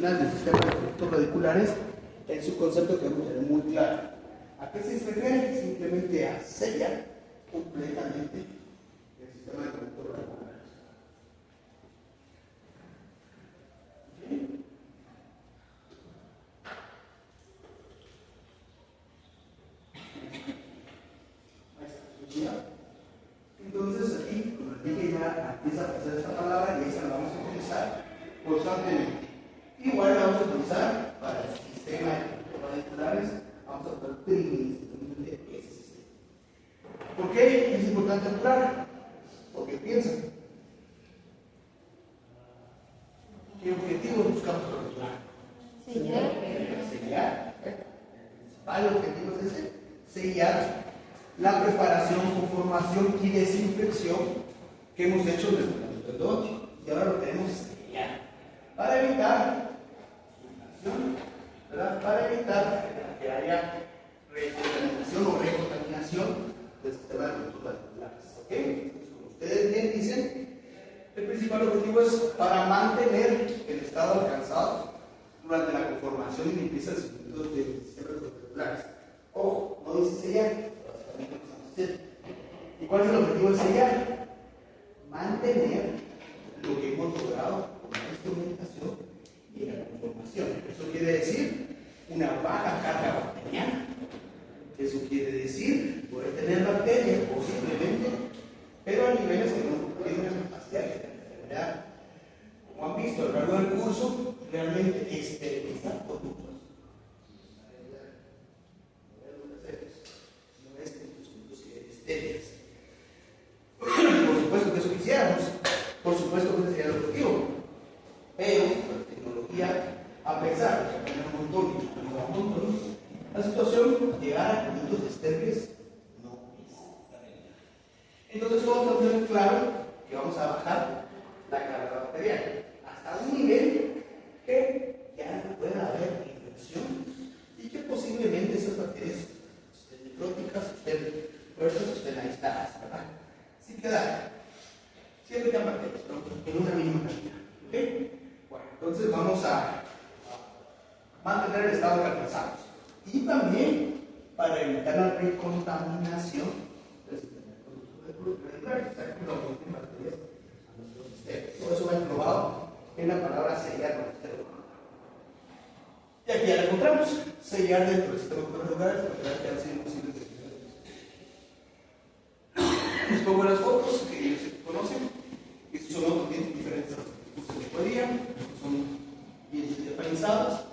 funcional del sistema de conductos radiculares, en su concepto que vamos a tener muy claro. ¿A qué se refiere? Simplemente a sellar completamente el sistema de conductos radiculares. ¿Sí? Ahí está. Entonces aquí, como les dije, ya empieza a aparecer esta palabra y esa la vamos a utilizar constantemente. Igual la vamos a utilizar para el sistema de conductos radiculares, vamos a usar principalmente ese sistema. ¿Por qué es importante hablar? Porque piensan, ¿qué objetivo buscamos lograr? Sellar. El principal objetivo es ese, sellar la preparación, conformación y desinfección que hemos hecho del endodóntico. Y ahora lo tenemos sellar. Para evitar ¿verdad? Para evitar que haya recontaminación o recontaminación del sistema de conductos radiculares. ¿Ok? Entonces, como ustedes bien dicen, el principal objetivo es para mantener el estado alcanzado durante la conformación y limpieza del circuito del sistema de conductos radiculares. Ojo, no dice sellar, básicamente lo que estamos haciendo. ¿Y cuál es el objetivo de sellar? Mantener lo que hemos logrado con la instrumentación y la conformación. Eso quiere decir una baja carga bacteriana. Eso quiere decir poder tener bacterias posiblemente, pero a niveles que no tienen capacidad de enfermedad. Como han visto a lo largo del curso, realmente esterilizar productos. No es que los productos queden estériles. Por supuesto que eso quisiéramos, por supuesto que ese sería el objetivo. Pero la tecnología, a pesar de que tenemos un montón y tenemos un montón, la situación de llegar a productos estériles no es la realidad. Entonces todos tenemos claro que vamos a bajar la carga bacteriana hasta un nivel que ya no pueda haber infección y que posiblemente esas bacterias estén necróticas, estén muertas, estén aisladas, ¿verdad? Sin quedar. Siempre quedan bacterias, pero en una mínima cantidad. ¿Ok? Bueno, entonces vamos a mantener el estado que alcanzamos. Y también para evitar la recontaminación del sistema de conductos radiculares, o sea, que no aporten bacterias a nuestro sistema. Todo eso va englobado en la palabra sellar. Y aquí ya lo encontramos, sellar dentro del sistema de conductos radiculares, para que han sido imposible de les pongo las fotos que ellos conocen. Estos son otros diferentes tipos de tubería, son bien diferenciados.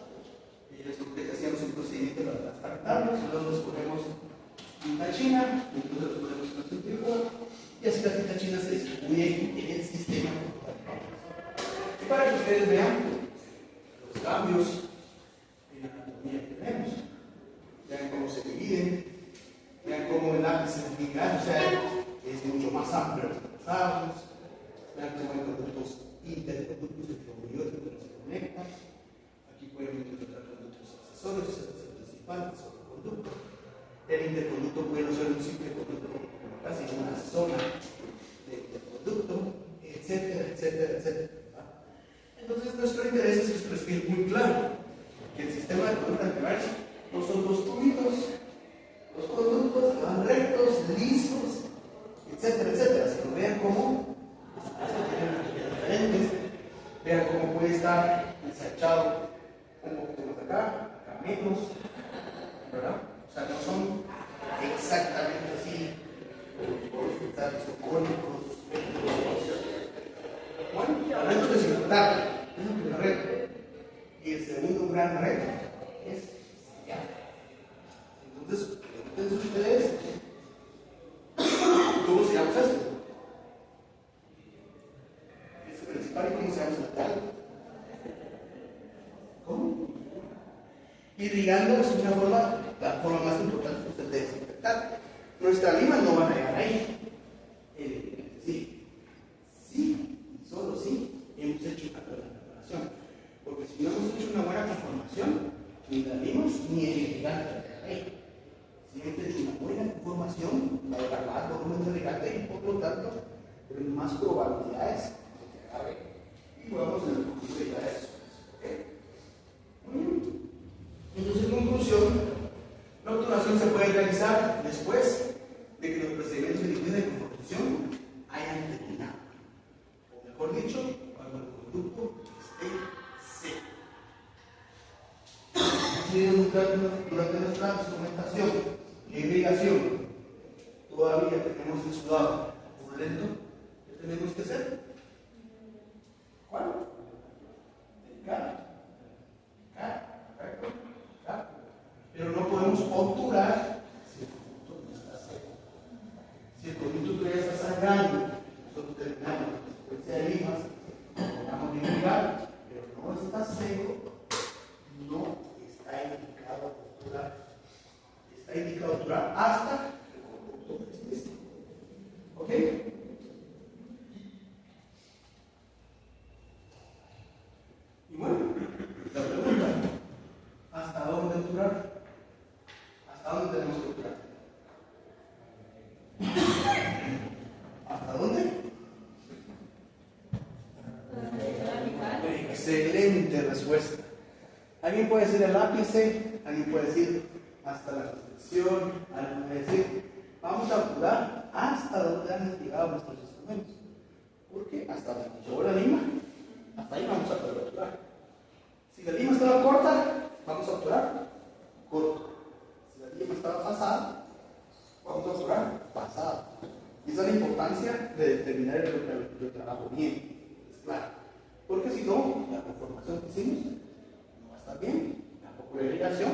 Les conté que hacíamos un procedimiento para transplantarlos, luego les ponemos tinta china, entonces los ponemos en la centrífuga y así la tinta china se distribuye en el sistema. Y para que ustedes vean los cambios en la anatomía que tenemos, vean cómo se dividen, vean cómo el ápice es muy grande, o sea, es mucho más amplio que los lados, vean cómo hay conductos interconductos de probióticos que se conectan. Aquí pueden encontrar conductos accesorios, participantes o conductos. El interconducto puede no ser un simple conducto, como casi una zona de interconducto, etcétera, etcétera, etcétera. Entonces, nuestro interés es que esto les quede muy claro, que el sistema de conductos radiculares no son dos tubitos, los conductos van rectos, lisos, etcétera, etcétera. Si lo vean cómo tienen diferentes, vean cómo puede estar ensanchado un poquito más acá menos, ¿verdad? O sea, no son exactamente así, cónicos. Bueno, hablando de desinfectar, es un primer reto. Y el segundo gran reto es sellar. Entonces, pregúntense ustedes, ¿cómo sellamos esto? Es el principal y cómo sellamos el tal. ¿Cómo? Irrigando es una forma, la forma más importante de desinfectar. Nuestras limas no van a llegar ahí. Sí, y solo sí, hemos hecho una buena preparación. Porque si no hemos hecho una buena conformación, ni las limas ni el irrigante van a llegar ahí. Si hemos hecho una buena conformación, va a llegar más volumen de irrigante y por lo tanto, tenemos más probabilidades de que agarre y podamos en el futuro llegar a eso. ¿Okay? la obturación se puede realizar después de que los procedimientos de limpieza y conformación hayan terminado. O mejor dicho, cuando el conducto esté seco. Durante nuestra instrumentación e irrigación todavía tenemos el sudado purulento. ¿Qué tenemos que hacer? ¿Cuál? Delicado. Perfecto. Pero no podemos obturar si el conducto no está seco. Si el conducto todavía está sangrando, nosotros terminamos la secuencia de limas, vamos a irrigar, pero no está seco, no está indicado obturar. Está indicado obturar hasta que el conducto esté seco. ¿Ok? Y bueno, la pregunta, ¿hasta dónde obturar? ¿Hasta dónde tenemos que obturar? ¿Hasta dónde? Excelente respuesta. Alguien puede decir el ápice, alguien puede decir hasta la construcción, alguien puede decir vamos a obturar hasta donde han llegado nuestros instrumentos. ¿Por qué? Hasta donde llegó la lima, hasta ahí vamos a poder obturar. Si la lima estaba corta, vamos a obturar corto. Si la lima estaba pasada, vamos a obturar pasada. Y esa es la importancia de determinar el trabajo bien. Es claro. Porque si no, la conformación que hicimos no va a estar bien, tampoco la irrigación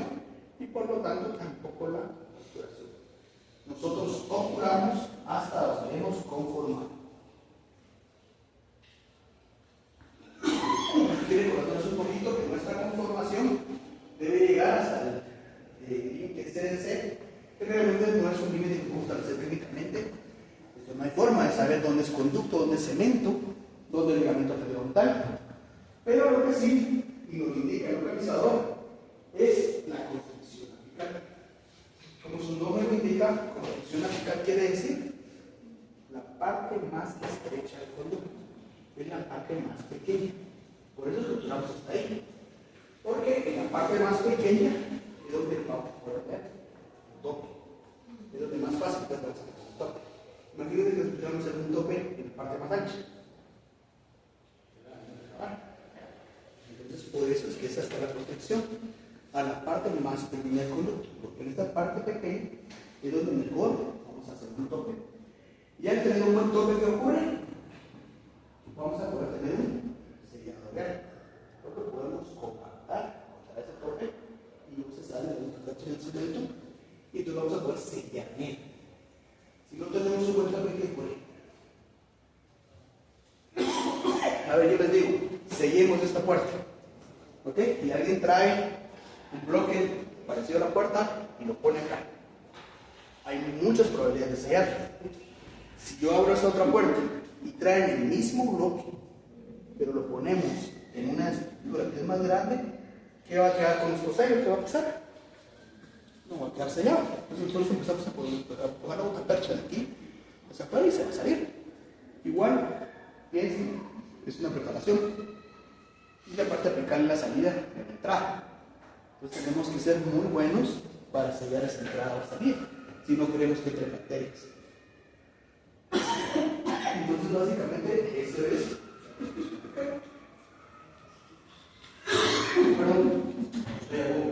y por lo tanto tampoco la obturación. Nosotros obturamos hasta donde hemos conformado. Quiere conocernos un poquito que nuestra conformación debe llegar hasta el límite CDC, que realmente no es un límite que podemos establecer técnicamente. No hay forma de saber dónde es conducto, dónde es cemento, dónde es ligamento periodontal. Pero lo que sí, y nos indica el localizador, es la construcción apical. Como su nombre lo indica, construcción apical quiere decir la parte más estrecha del conducto, es la parte más pequeña. Por eso estructuramos hasta ahí. Porque en la parte más pequeña es donde vamos a poder ver el tope. Es donde más fácil vamos a ver el tope. Imagínense que estuviéramos en un tope en la parte más ancha. Entonces, por eso es que esa está la protección a la parte más pequeña del conducto. Porque en esta parte pequeña es donde mejor vamos a hacer un tope. Y al tener un buen tope, ¿qué ocurre? Vamos a poder tener un sellado real. Porque podemos compactar contra ese tope y no se sale de nuestra cacha del cemento y entonces vamos a poder sellar bien. Si no tenemos un buen tope, ¿qué ocurre? A ver, yo les digo, sellemos esta puerta. ¿Ok? Y alguien trae un bloque parecido a la puerta y lo pone acá. Hay muchas probabilidades de sellar. Si yo abro esa otra puerta y traen el mismo bloque, pero lo ponemos en una estructura que es más grande, ¿qué va a quedar con nuestro sello? ¿Qué va a pasar? No va a quedar sellado. Entonces nosotros empezamos a poner la otra percha de aquí hacia afuera y se va a salir. Igual, es una preparación. Y la parte aplicar en la salida en la entrada. Entonces tenemos que ser muy buenos para sellar esa entrada o salida, si no queremos que entre bacterias. Entonces básicamente eso es. Perdón, estoy algo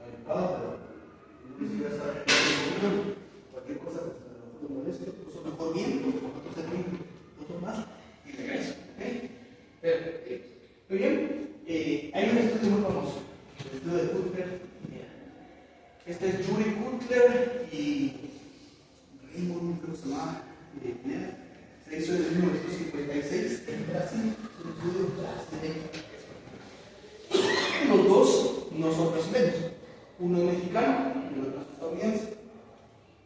alejado, pero no sé si ya está cualquier cosa que se me moleste, pues mejor bien, porque nosotros tenemos otro más y regreso. Muy bien, hay un estudio muy famoso, el estudio de Cutler. Este es Yuri Cutler y Raymond, creo que se llama, se hizo en 1956 en Brasil, un estudio brasileño. Los dos no son brasileños, uno es mexicano y el otro es estadounidense.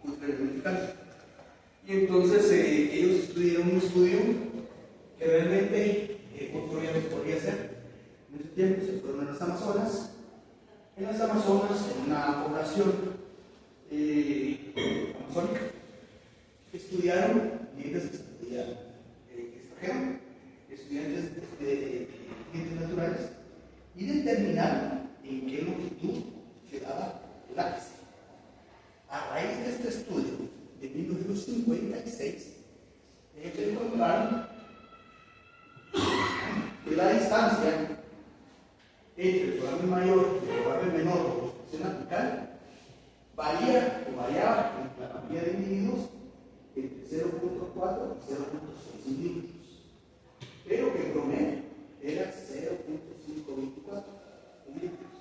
Cutler es mexicano. Y entonces ellos estudiaron un estudio que realmente otro ya los podría hacer. En ese tiempo se fueron a las Amazonas. En las Amazonas, en una población amazónica, estudiaron dientes extranjeros, estudiantes de dientes naturales, y determinaron en qué longitud quedaba el entre el foramen mayor y el foramen menor o obstrucción apical varía o variaba en la mayoría de individuos entre 0.4 y 0.6 milímetros, pero que en promedio era 0.524 milímetros.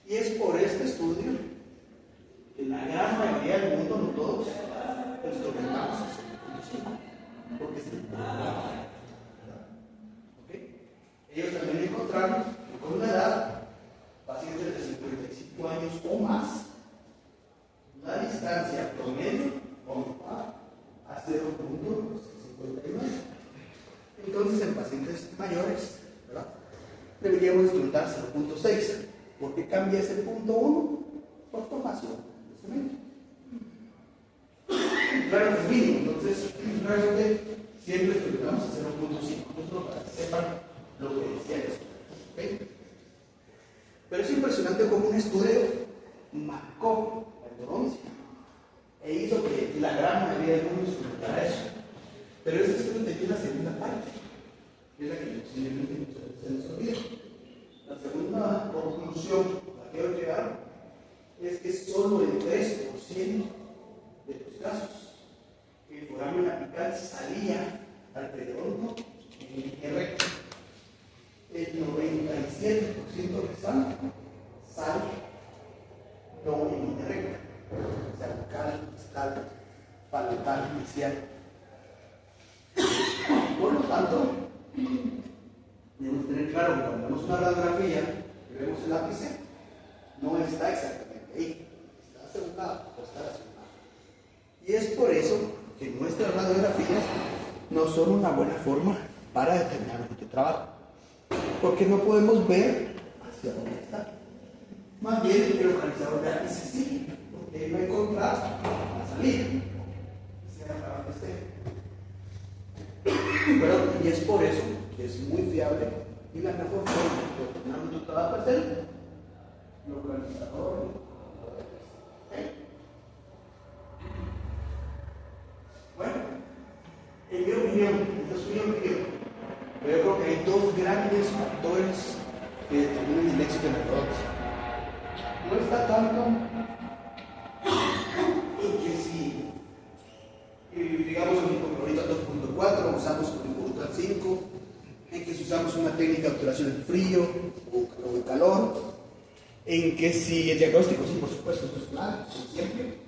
Y es por este estudio que la gran mayoría del mundo, no todos, instrumentamos a 0.5, porque es el ¿okay? Ellos también encontraron que con una edad, pacientes de 55 años o más, la distancia promedio aumentaba a 0.59. Entonces, en pacientes mayores, ¿verdad?, deberíamos instrumentar 0.6. ¿Por qué cambia ese punto 1? Por formación de cemento. Claro que es mínimo, entonces realmente siempre instrumentamos a 0.5, solo para que sepan lo que decía eso. ¿Okay? Pero es impresionante cómo un estudio marcó la endodoncia e hizo que la gran mayoría del mundo instrumentara eso. Pero ese estudio tenía una segunda parte, que es la que posiblemente se les olvida. La segunda conclusión a la que ellos llegaron es que solo el 3% de los casos el foramen apical salía al periodonto en línea recta. El 97% restante sale no en línea recta, o sea, bucal, distal, palatal, inicial. Por lo tanto, debemos tener claro que cuando vemos una radiografía y vemos el ápice, no está exactamente ahí, está hacia un lado o está hacia un lado. Y es por eso que nuestras radiografías no son una buena forma para determinar nuestro trabajo, porque no podemos ver hacia dónde está. Más bien el localizador de ápice sí, porque él va a encontrar la salida, sea para donde esté. Y es por eso que es muy fiable y la mejor forma de determinar nuestro trabajo es el localizador. Bueno, en mi opinión, pero yo creo que hay dos grandes factores que determinan el éxito en la endodoncia. No está tanto en que si, digamos, en hipoclorito 2.4 usamos hipoclorito 5, en que si usamos una técnica de obturación en frío o en calor, en que si el diagnóstico, sí, por supuesto, esto es claro, siempre,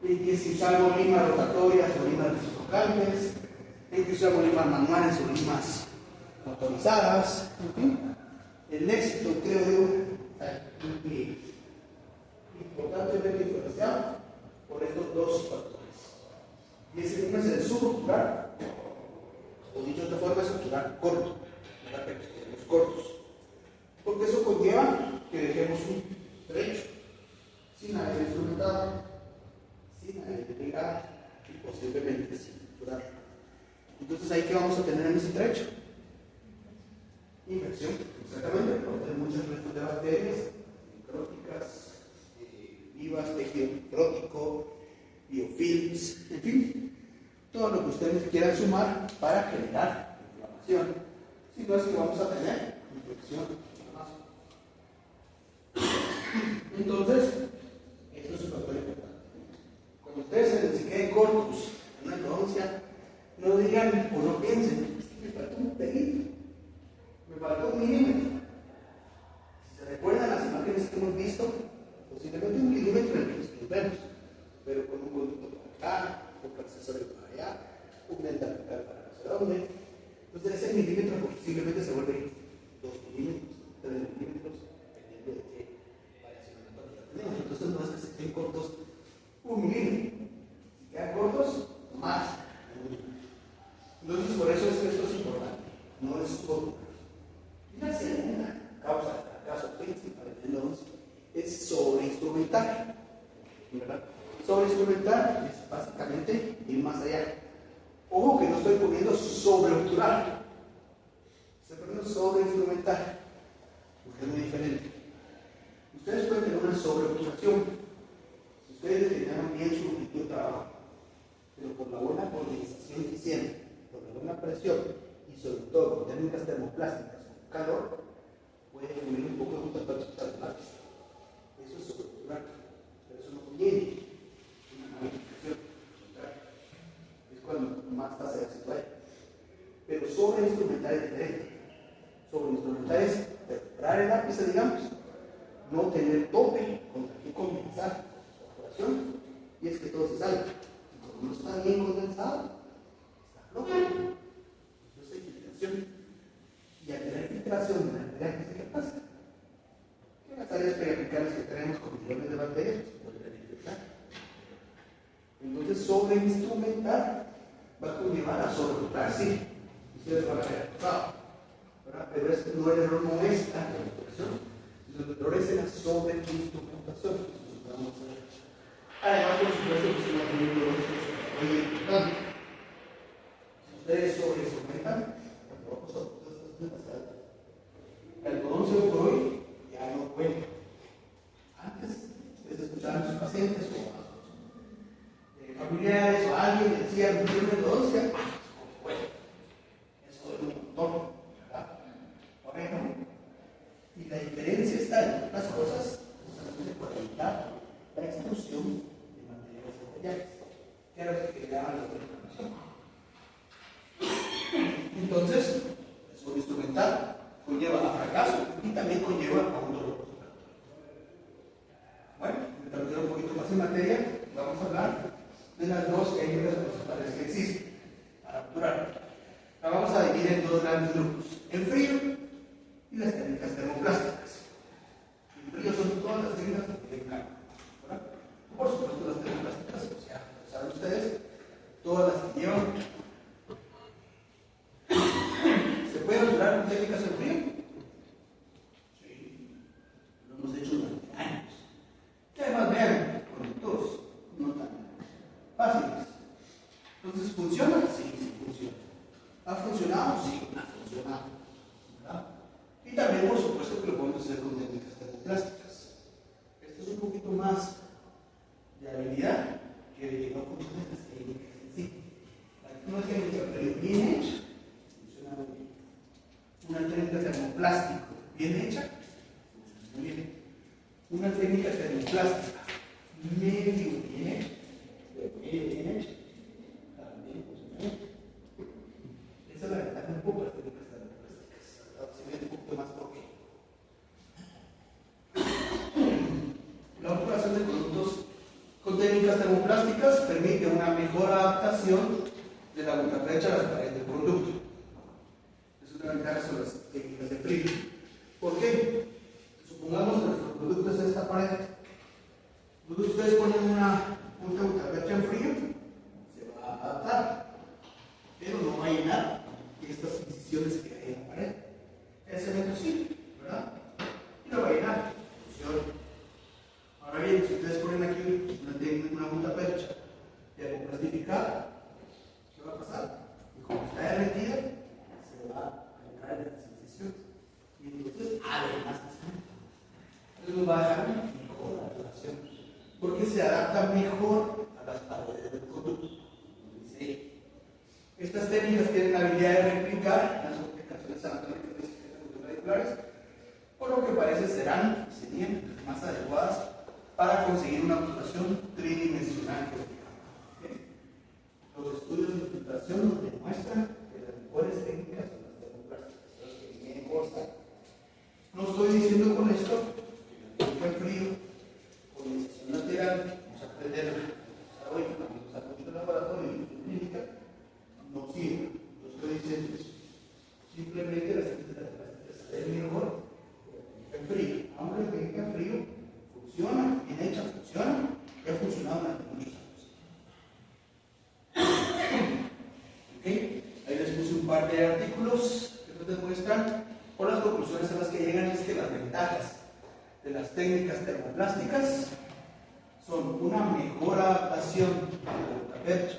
en que si usamos limas rotatorias o limas reciprocantes, en que usamos limas manuales o limas motorizadas, en fin. El éxito, creo yo, es importantemente influenciado por estos dos factores. Y ese uno es el subobtural, o dicho de otra forma, es obturar corto, los cortos. Porque eso conlleva que dejemos un trecho sin aire instrumentado, sin aire pegado y posiblemente sin obturar. Entonces, ¿ahí qué vamos a tener en ese trecho? Infección, exactamente, porque hay muchas restos de bacterias micróticas, vivas, tejido micrótico, biofilms, en fin, todo lo que ustedes quieran sumar para generar inflamación. Si no es que vamos a tener infección. Entonces, esto es un factor importante. Cuando ustedes se queden cortos en una endodoncia, no digan o no piensen, me faltó un pelito, me faltó un milímetro. Si se recuerdan las imágenes que hemos visto, posiblemente un milímetro en el que nos vemos, pero con un conducto para acá, un accesorio para allá, un dental para no sé dónde. Entonces ese milímetro posiblemente se vuelve 2 milímetros, 3 milímetros, dependiendo de qué variación anatómica tenemos. Entonces no es que se queden cortos un milímetro, si quedan cortos, más. Entonces por eso es que esto es importante, no es todo. Y la segunda causa de fracaso principal de la endodoncia es sobreinstrumentar, ¿verdad? Sobreinstrumentar es básicamente ir más allá. Ojo que no estoy poniendo sobreobturar, estoy poniendo sobreinstrumentar, porque es muy diferente. Ustedes pueden tener una sobreobturación si ustedes determinaron bien su longitud de trabajo, pero por la buena polinización que hicieron, por la buena presión y sobre todo con técnicas termoplásticas con calor, puede fluir un lápiz, digamos, no tener tope contra qué condensar la operación, y es que todo se salga. Como no está bien condensado, está flojo. Entonces hay filtración. Y al tener filtración de material, ¿qué pasa? Que las áreas periféricas que tenemos con millones de bacterias se pueden infectar. Entonces, sobreinstrumentar va a conllevar a sobredotar, sí. Ustedes van a ver, pero no el error no es la interpretación, sino el error es en la sobreinstrumentación. Vamos a ver. Además, por supuesto, que se va a tener un error muy importante. Si ustedes sobreinstrumentan, el algodón se hoy por hoy ya no cuenta. Antes, ustedes escuchaban a sus pacientes o familiares o alguien que decía, no tiene endodoncia, bueno, eso es un montón, ¿verdad? Bueno, y la diferencia está en otras cosas, justamente por evitar la expulsión de materiales materiales, que era lo que quedaban la información. Entonces, el sobreinstrumental conlleva a fracaso y también conlleva a un dolor. Bueno, entrando un poquito más en materia, vamos a hablar de las dos técnicas principales que existen para obturar. La vamos a dividir en dos grandes grupos: el frío y las técnicas termoplásticas. El frío son todas las técnicas que tienen calor, ¿verdad? Por supuesto, las termoplásticas, o sea, saben ustedes, todas las que llevan. ¿Se puede obturar con técnicas en frío? Sí, lo hemos hecho durante años. Y además, vean, conductores no tan fáciles. Entonces, ¿funciona? Sí, sí funciona. ¿Ha funcionado? Sí, ha funcionado. ¿Verdad? Y también, por supuesto, que lo podemos hacer con técnicas termoplásticas. Esto es un poquito más de habilidad que de que no funcionen las técnicas en sí. Una técnica bien hecha funciona muy bien. Una técnica termoplástico bien hecha funciona muy bien. Una técnica termoplástica medio bien hecha, también funciona bien. Esa es la ventaja un poco de las técnicas termoplásticas. Ahora se ve un poquito más por qué. La obturación de productos con técnicas termoplásticas permite una mejor adaptación de la gutapercha a las paredes del producto. Es una ventaja sobre las técnicas de frío. ¿Por qué? Supongamos que nuestro producto es esta pared. Entonces ustedes ponen una gutapercha en frío, se va a adaptar, pero no va a llenar estas incisiones que hay en la pared. El cemento sí, ¿verdad? Y lo va a llenar. Funciona. Ahora bien, si ustedes ponen aquí una gutapercha termoplastificada, ¿qué va a pasar? Y como está derretida, se va a entrar en las incisiones. Y entonces, además, nos va a dejar mejor la relación, porque se adapta mejor a las paredes del producto. ¿Sí? Estas técnicas tienen la habilidad de replicar las aplicaciones anatómicas de sistemas radiculares, por lo que parece serían las más adecuadas para conseguir una obturación tridimensional. Los estudios de infiltración nos demuestran que las mejores técnicas son las termoplásticas. No estoy diciendo con esto que la técnica en frío o la incisión lateral, vamos a aprender hoy cuando nos sacamos del laboratorio y en clínica, no sirve. No estoy diciendo eso. Simplemente las técnicas termoplásticas es mejor que la técnica en frío. Aunque la técnica en frío funciona, bien hecha, funciona, y ha funcionado durante muchos años. ¿Okay? Ahí les puse un par de artículos que nos demuestran, o las conclusiones a las que llegan es que las ventajas de las técnicas termoplásticas son una mejor adaptación de la gutapercha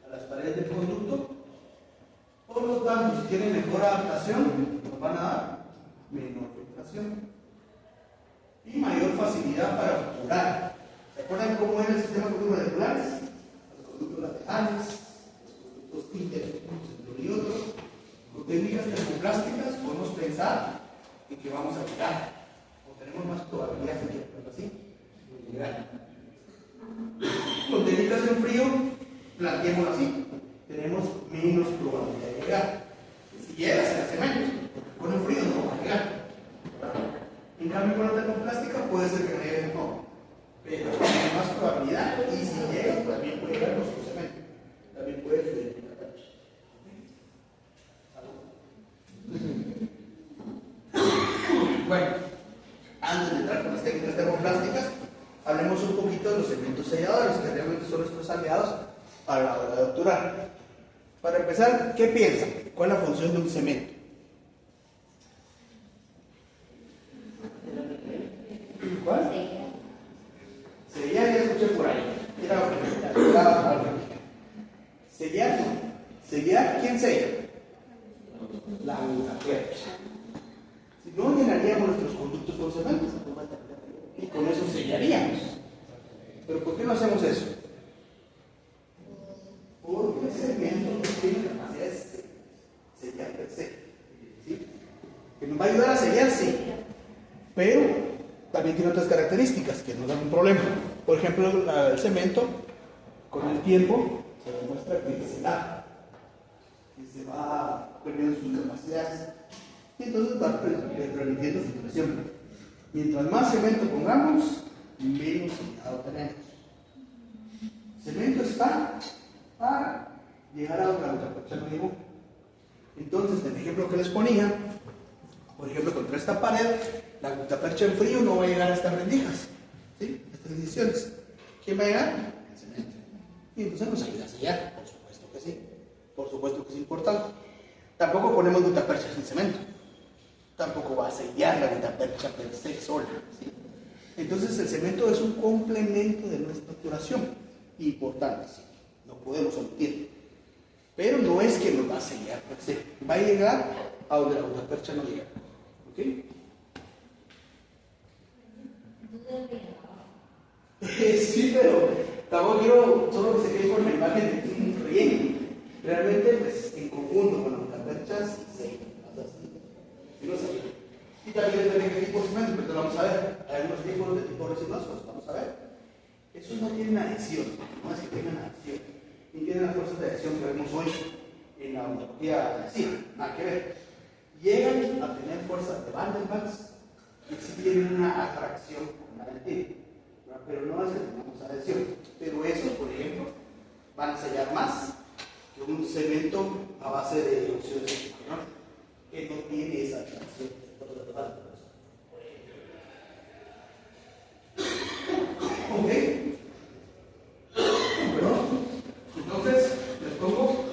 a las paredes del conducto. Por lo tanto, si tienen mejor adaptación, nos van a dar menor filtración y mayor facilidad para obturar. ¿Se acuerdan cómo era el sistema de conductos regulares? Los conductos laterales, los conductos internos entre uno y otro. Con técnicas termoplásticas podemos pensar en que vamos a llegar, o tenemos más probabilidades de llegar así, de llegar. Con técnicas en frío, planteémoslo así, tenemos menos probabilidad de llegar. Si llega, se hace menos, con el frío no va a llegar. En cambio, con la termoplástica puede ser que no llegue, no, pero tiene más probabilidad, y si llega, también puede llegar los cemento, también puede fluir. Bueno, antes de entrar con las técnicas termoplásticas, hablemos un poquito de los cementos selladores, que realmente son nuestros aliados a la hora de obturar. Para empezar, ¿qué piensan? ¿Cuál es la función de un cemento? ¿Cuál? Sellar, ya escuché por ahí. Sellar, no. Sellar, ¿quién sella? La gutapercha. Si no, llenaríamos nuestros conductos con cemento y con eso sellaríamos. Pero ¿por qué no hacemos eso? Porque el cemento no tiene capacidad de sellar per se. ¿Sí? Que nos va a ayudar a sellar, sí, pero también tiene otras características que nos dan un problema. Por ejemplo, el cemento, con el tiempo, se demuestra que se da, que se va perdiendo sus capacidades, y entonces va permitiendo filtración. Mientras más cemento pongamos, menos sellado tenemos. Cemento está para llegar a otra gutapercha, no llegó. Entonces, en el ejemplo que les ponía, por ejemplo, contra esta pared, la gutapercha en frío no va a llegar a estas rendijas, ¿sí? Estas incisiones. ¿Quién va a llegar? El cemento. Y entonces nos ayuda a sellar, por supuesto que sí. Por supuesto que es importante. Tampoco ponemos gutaperchas en cemento. Tampoco va a sellar la gutapercha per se sola, ¿sí? Entonces el cemento es un complemento de nuestra obturación. Importante, sí. No podemos omitirlo. Pero no es que nos va a sellar per se. Va a llegar a donde la gutapercha no llega. ¿Ok? Sí, pero tampoco quiero solo que se quede con la imagen de un relleno. Realmente, pues, en conjunto con las gutaperchas, sí. Y también depende de qué tipo de cemento, pero lo vamos a ver. Hay algunos tipos de tipo resinosos, vamos a ver. Esos no tienen adhesión, no es que tengan adhesión. Ni tienen las fuerzas de adhesión que vemos hoy en la ontología adhesiva, nada que ver. Llegan a tener fuerzas de Van der Waals y sí tienen una atracción con la dentina, pero no es que tengamos adhesión. Pero esos, por ejemplo, van a sellar más que un cemento a base de óxido de zinc, ¿no? Que no tiene esa atracción. Ok. Bueno, entonces les pongo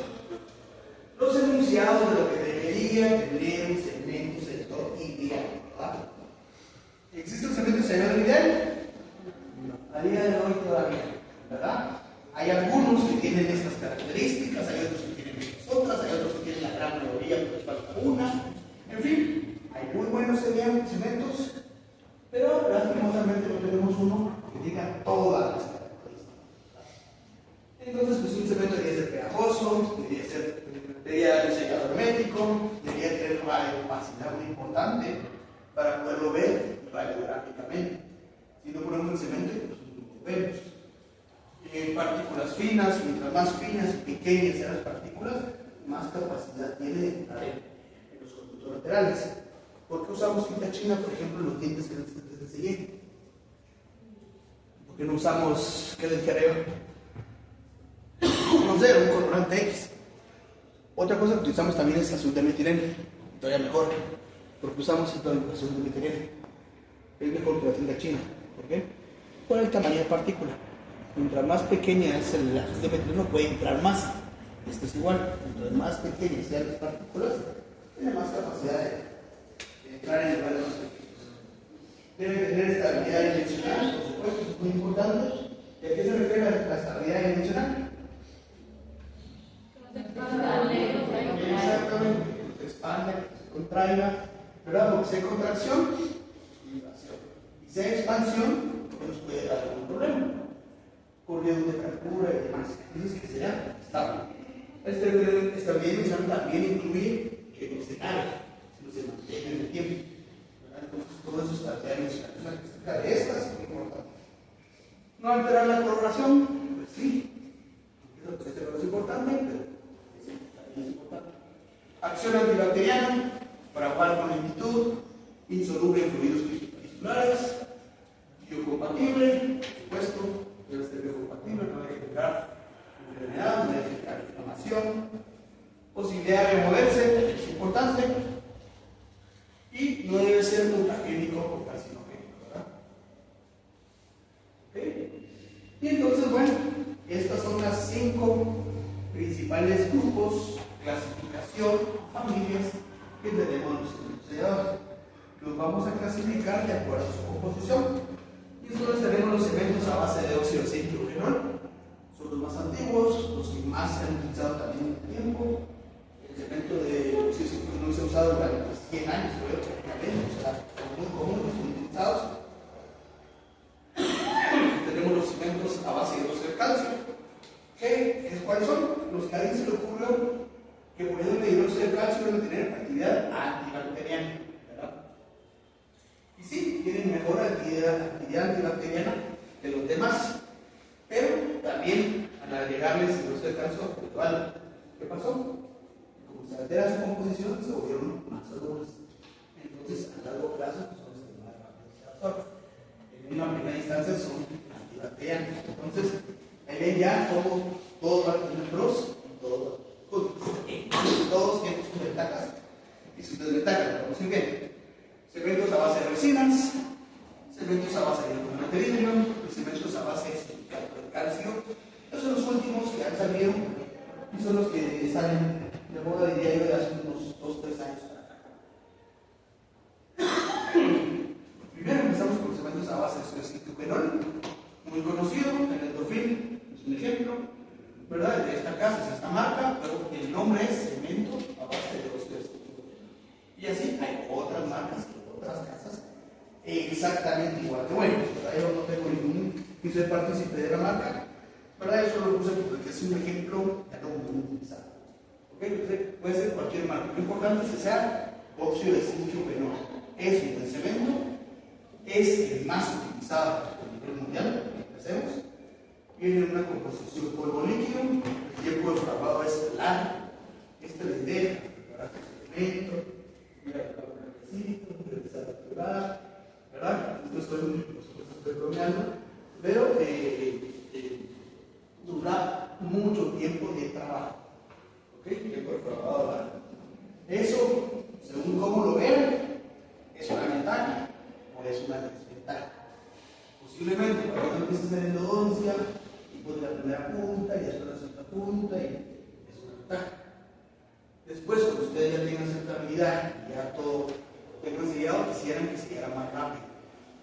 los enunciados de lo que debería tener un cemento sellador ideal. ¿Verdad? ¿Existe un cemento sellador ideal? No, a día de hoy todavía, ¿verdad? Hay algunos que tienen estas características, hay otros que tienen otras, hay otros que tienen la gran mayoría, pero les falta una. En fin, hay muy buenos cementos, pero lastimosamente no tenemos uno que tenga todas las características. Entonces, pues un cemento debería ser pegajoso, debería ser un sellador hermético, debería tener una opacidad muy importante para poderlo ver radiográficamente. Si no ponemos el cemento, pues no lo vemos. Partículas finas, mientras más finas y pequeñas sean las partículas, más capacidad tiene de entrar en los conductos laterales. ¿Por qué usamos tinta china, por ejemplo, en los dientes que les enseñé? ¿Por qué no usamos, qué les dije yo? No sé, un colorante X. Otra cosa que utilizamos también es azul de metileno, todavía mejor, porque usamos azul de metileno. Es mejor que la tinta china. ¿Por qué? Por el tamaño de partícula. Mientras más pequeña es el azul de metileno, puede entrar más. Esto es igual. Mientras más pequeñas sean las partículas, tiene más capacidad de entrar en el radio más pequeños. Debe tener estabilidad dimensional, por supuesto, eso es muy importante. ¿Y a qué se refiere la estabilidad dimensional? Exactamente, que se expande, que se contraiga, ¿verdad? Porque si hay contracción, vibración. Y si hay expansión, nos puede dar algún problema. Corriendo de fractura y demás. Entonces, ¿qué será? Estable. Esta estabilidad dimensional también incluye que no se caiga, sino se mantenga en el tiempo. Entonces, todo eso es estabilidad dimensional. Una característica de estas es muy importante. No alterar la coloración, pues sí. Eso es importante, pero es importante. Acción antibacteriana, para jugar con lentitud, insoluble en fluidos Y entonces, bueno, estas son las 5 principales grupos, clasificación, familias que tenemos los cementos sellados. Los vamos a clasificar de acuerdo a su composición. Y nosotros tenemos los cementos a base de óxido de zinc y eugenol. Son los más antiguos, los que más se han utilizado también en el tiempo. El cemento de óxido de zinc y eugenol se ha usado durante 100 años, creo, prácticamente, o sea, son muy comunes, muy utilizados. Tenemos los cementos a base de óxido de calcio. ¿Cuáles son? Los que a alguien se le ocurrió que poniendo el hidróxido de calcio van a tener actividad antibacteriana, ¿verdad? Y sí, tienen mejor actividad antibacteriana que los demás, pero también al agregarles hidróxido de calcio, ¿qué pasó? Como se altera su composición, se volvieron más solubles. Entonces, a largo plazo, pues, son los que más rápido se absorben. En una primera instancia son antibacterianos. Entonces, ahí ven ya todo va a tener pros y todos tienen sus ventajas y sus desventajas. Lo conocen bien. Cementos a base de resinas, cementos a base de vidrio, cementos a base de calcio. Esos son los últimos que han salido y son los que están de moda, diría yo, de hace unos 2 o 3 años para acá. Primero empezamos con los cementos a base de eugenol, muy conocido, el Endofil es un ejemplo, ¿verdad? De esta casa es esta marca, pero el nombre es cemento a base de óxido de zinc. Y así hay otras marcas y otras casas exactamente igual que bueno, ¿verdad? Yo no tengo ningún piso de partícipe de la marca, ¿verdad? Yo solo lo puse porque es un ejemplo de algo muy utilizado. ¿Ok? Entonces, puede ser cualquier marca. Lo importante es que sea óxido de zinc y eugenol. Es un cemento, es el más utilizado a nivel mundial, empecemos. Viene una composición polvo líquido, el tiempo de fraguado es largo. Esta es la idea, preparar el cemento, empezar a preparar, ¿verdad? Esto estoy bromeando, pero dura mucho tiempo de trabajo. ¿Ok? Tiempo de fraguado largo. Eso, según cómo lo vean, es una ventaja o es una desventaja. Posiblemente cuando uno empieza a hacer endodoncia y pone la primera punta y después la segunda punta y es una ventaja. Después, cuando ustedes ya tengan cierta habilidad y ya todo tengan sellado, quisieran que sellara más rápido,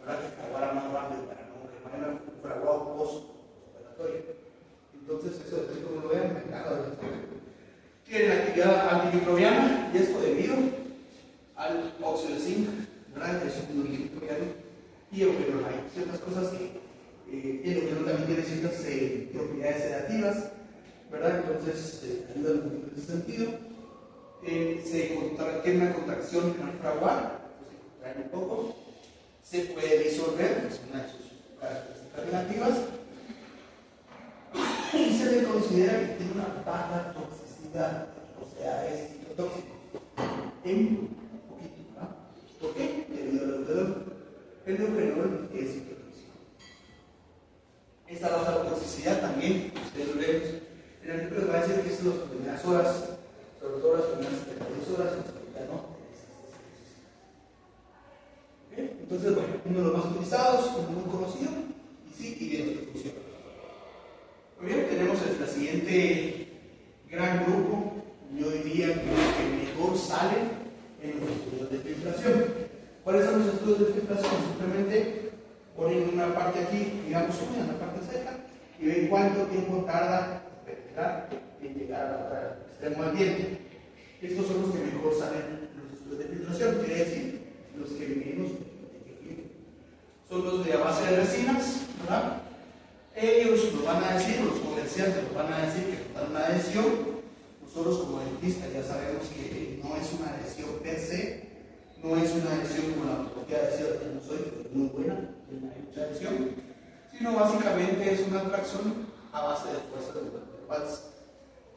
¿verdad? Que fraguara más rápido para no quemar el fraguado post-operatorio. Entonces, eso depende de cómo lo vean, ventaja de ventaja. Tienen actividad antimicrobiana y esto debido al óxido de zinc, ¿verdad? Es un antimicrobiano y eugenol. Hay ciertas cosas que el eugenol también tiene ciertas propiedades sedativas, ¿verdad? Entonces ayuda un poquito en ese sentido. Tiene una contracción en el fraguar, pues se contrae un poco, se puede disolver, es una de sus características negativas, y se le considera que tiene una baja toxicidad, o sea, es citotóxico, en poquito, ¿verdad? ¿Por qué? Debido al eugenol. El eugenol es citotóxico. Esta baja toxicidad también, ustedes lo ven, en el libro les va a decir que es en las primeras horas, sobre todo las primeras 72 horas, ya no. ¿Okay? Entonces, bueno, uno de los más utilizados, muy conocido, y sí, y bien que funciona. Muy bien, tenemos el siguiente gran grupo, yo diría que mejor sale en los estudios de filtración. ¿Cuáles son los estudios de filtración? Simplemente ponen una parte aquí, digamos una parte seca, y ven cuánto tiempo tarda en llegar al extremo ambiente. Estos son los que mejor salen en los estudios de filtración, quiere decir los que menos filtran. Son los de a base de resinas, ¿verdad? Ellos nos van a decir, los comerciantes nos van a decir que nos dan una adhesión. Nosotros como dentistas ya sabemos que no es una adhesión per se, no es una adhesión como la propia adhesión que no soy, que es muy buena, tiene mucha adhesión, sino básicamente es una atracción a base de fuerza de Watt's,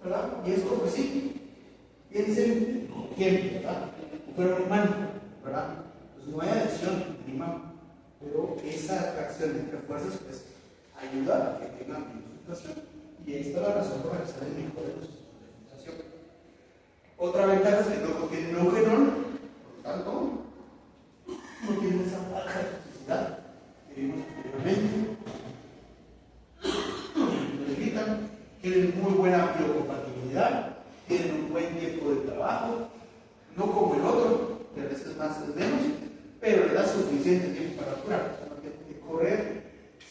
¿verdad? Y esto pues sí, piensen quién, ¿verdad? Pero un imán, ¿verdad? Pues no hay adhesión en imán, pero esa atracción entre fuerzas pues ayuda a que tenga menos filtración, y esta es la razón por la que salen mejores los estudios de filtración. Otra ventaja es que no contienen eugenol, por lo tanto no tienen esa baja toxicidad que vimos anteriormente.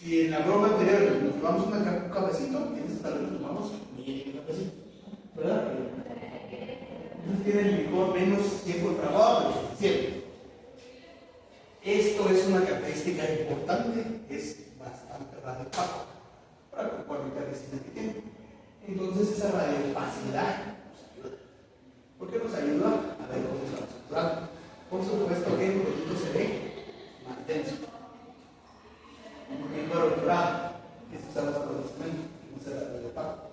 Si en la broma anterior nos tomamos un cafecito, en esta tal vez nos tomamos un cafecito, ¿verdad? Entonces tienen mejor, menos tiempo de trabajo, pero suficiente. Esto es una característica importante, es bastante radiopaco para cualquier vecina que tiene. Entonces esa radiopacidad nos ayuda. ¿Por qué nos ayuda? A ver cómo se va estructurando. Por supuesto que el producto se ve más denso. Un ejemplo dorado, que se usa para el cemento, no se da radiopaco.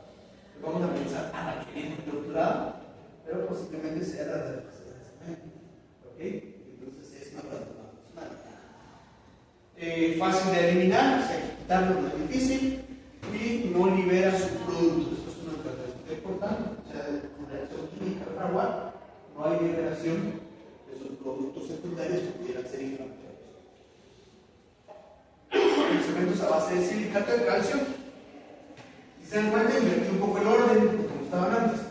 Vamos a pensar, la que viene estructurada, pero posiblemente sea la radiopacidad del cemento. ¿Ok? Entonces es más radiopaco. Fácil de eliminar, o sea, quitarlo no es difícil y no libera su producto. Eso es una característica importante. O sea, en reacción química agua no hay liberación de sus productos secundarios que pudieran ser inflamatorios. El cemento es a base de silicato de calcio. Si se dan cuenta, invertí un poco el orden, como estaban antes.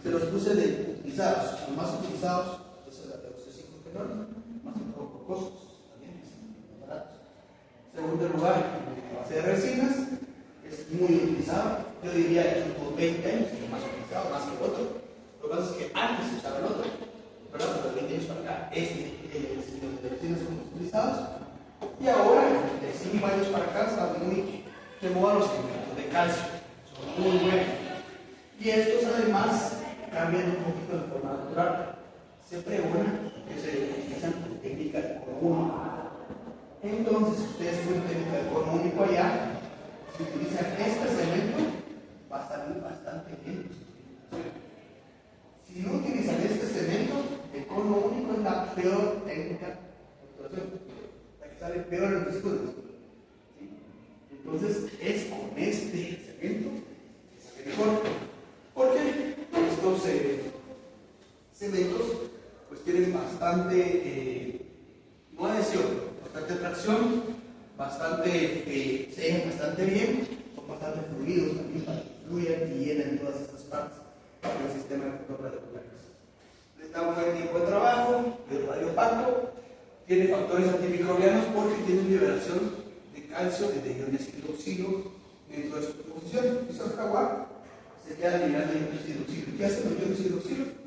Se los puse de utilizados, los más utilizados, entonces la de los 5 tenores, más un poco costosos también, son baratos. Segundo lugar, la base de resinas, es muy utilizado. Yo diría que por 20 años es más utilizado, más que el otro. Lo que pasa es que antes se usaba el otro, ¿verdad? Pero 20 años para acá, los de resinas son muy utilizados. Y ahora, de 5 años para acá, están muy de moda los silicatos de calcio. Son muy buenos. Y estos además cambian un poquito de forma natural. Siempre una que se utilizan con técnica de corona. Entonces, ustedes pueden tener el económico allá, si utilizan este cemento, va a salir bastante bien. Si no utilizan este cemento, el cono único es la peor técnica de obturación, la que sale peor en el disco de músculo. ¿Sí? Entonces, es con este cemento que sale mejor. ¿Por qué? Estos cementos pues tienen bastante no adhesión, bastante tracción, bastante, se dejan bastante bien, son bastante fluidos también para que fluyan y llenen todas estas partes del sistema de control radioculares. Les da un buen tiempo de trabajo, es radiopaco, tiene factores antimicrobianos porque tiene liberación de calcio y de iones hidroxilo dentro de su composición. Y sobre agua se queda liberando iones hidroxilo. ¿Qué hacen los iones hidroxilo?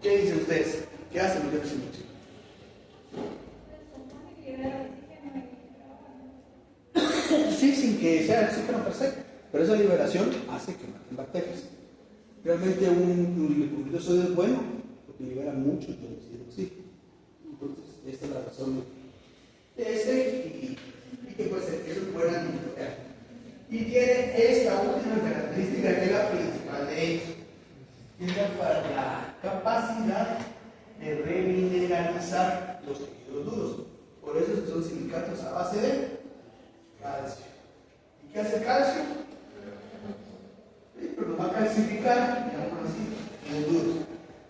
¿Qué dicen ustedes? ¿Qué hacen los iones hidroxilo? Sí, sin que sea oxígeno per se, pero esa liberación hace que maten bacterias. Realmente un glicosidócido es bueno porque libera mucho iones hidroxilo. Entonces, esta es la razón de ese y que puede ser que ellos puedan microbiar. Y tiene esta última característica que es la principal de ellos. Es la capacidad de remineralizar los tejidos duros. Por eso son silicatos a base de calcio. ¿Y qué hace el calcio? Sí, pero nos va a calcificar, digamos así, los duros.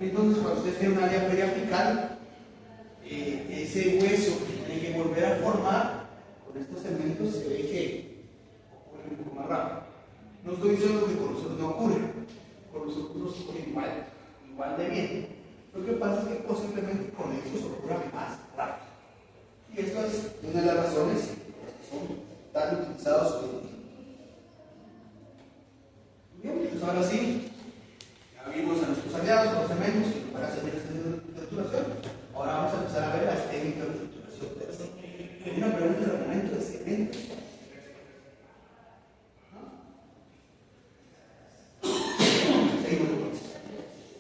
Entonces, cuando usted tiene un área periapical, ese hueso que tiene que volver a formar con estos cementos se ve que ocurre un poco más rápido. No estoy diciendo que con nosotros no ocurre. Con nosotros ocurre igual de bien. Lo que pasa es que posiblemente con ellos ocurra más rápido. Y esto es una de las razones que son tan utilizados hoy en día. Bien, pues ahora sí, ya vimos a nuestros aliados, los cementos, para hacer esta estructuración. Ahora vamos a empezar a ver las técnicas de estructuración. Una pregunta del momento de cementos.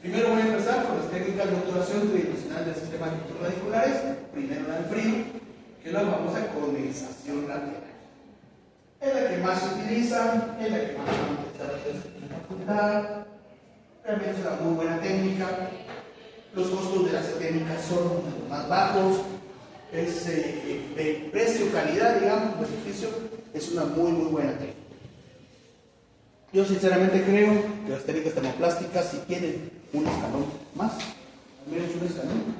Primero voy a empezar con las técnicas de obturación tridimensional del sistema de control radiculares. Primero la del frío, que es la famosa condensación lateral. Es la que más se utiliza, es la que más se utiliza en la facultad. Realmente es una muy buena técnica. Los costos de las técnicas son más bajos. Es de precio-calidad, digamos, beneficio, es una muy buena técnica. Yo sinceramente creo que las técnicas termoplásticas sí tienen un escalón más, al menos un escalón,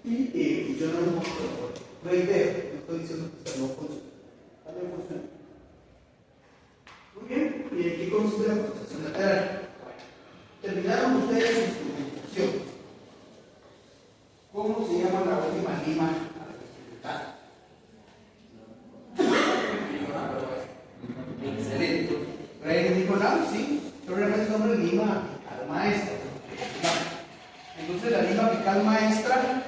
y funcionan un poco mejor. Reitero, no estoy diciendo que esto no funciona, también funciona. Muy bien, ¿y en qué consiste la condensación lateral? Terminaron ustedes su instrucción. ¿Cómo se llama la última lima. Excelente. ¿Alguien dijo nada? Sí. Probablemente es nombre de lima apical maestra. Entonces la lima apical maestra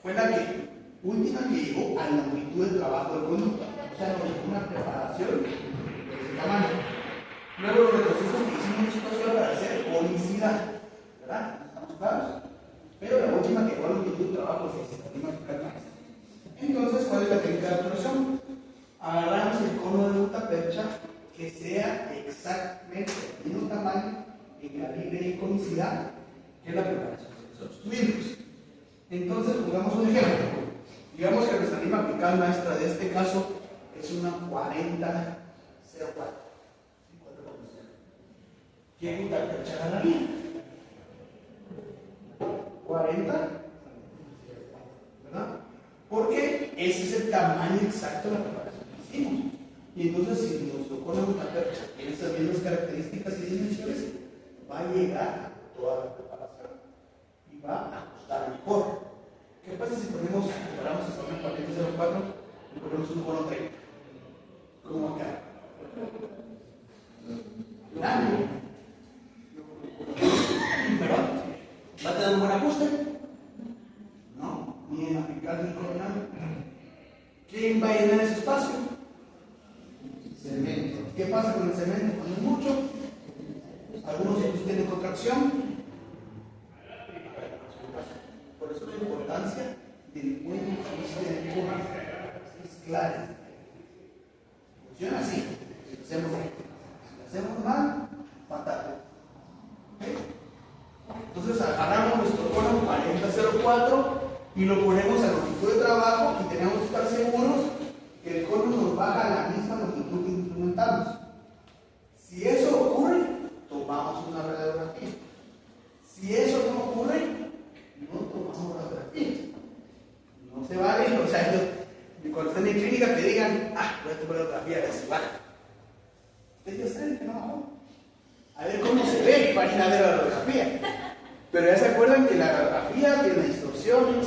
fue la que última que llegó a la longitud del trabajo de conducta. O sea, nos dejó una preparación de ese tamaño. Luego los retrocesos que hicimos nosotros fue para hacer conicidad. ¿Verdad? ¿Estamos claros? Pero la última que llegó a la longitud del trabajo es la lima apical maestra. Entonces, ¿cuál es la técnica de obturación? Agarramos el cono de gutapercha que sea exactamente del mismo tamaño en calibre y conicidad que la preparación de los sustituidos. Entonces, pongamos un ejemplo. Digamos que nuestra lima apical maestra de este caso es una 4004. ¿Qué gutapercha agarraría? 40, ¿verdad? Porque ese es el tamaño exacto de la preparación que hicimos. Y entonces, si nuestro cono de gutapercha tiene esas mismas características y dimensiones, va a llegar a toda la preparación y va a ajustar mejor. ¿Qué pasa si comparamos esta una 4004 y ponemos un cono 30? Como acá. Grande. ¿Perdón? ¿Va a tener un buen ajuste? No, ni en apical ni coronal. ¿Quién va a llenar ese espacio? Cemento. ¿Qué pasa con el cemento? Cuando es mucho, algunos de ellos tienen contracción. Por eso la importancia del buen ajuste de cono es clara. Funciona así. Si lo hacemos mal, fatal. ¿Okay? Entonces agarramos nuestro cono 4004 y lo ponemos a longitud de trabajo y tenemos que estar seguros que el cono nos baja a la misma longitud que instrumentamos. Si eso ocurre, tomamos una radiografía. Si eso no ocurre, no tomamos radiografía. No se vale, o sea, cuando estén en clínica que digan, voy a tomar radiografía, a ver si baja. Ustedes ya saben que no bajó. A ver cómo se ve para ir a ver la radiografía. Pero ya se acuerdan que la radiografía tiene distorsiones.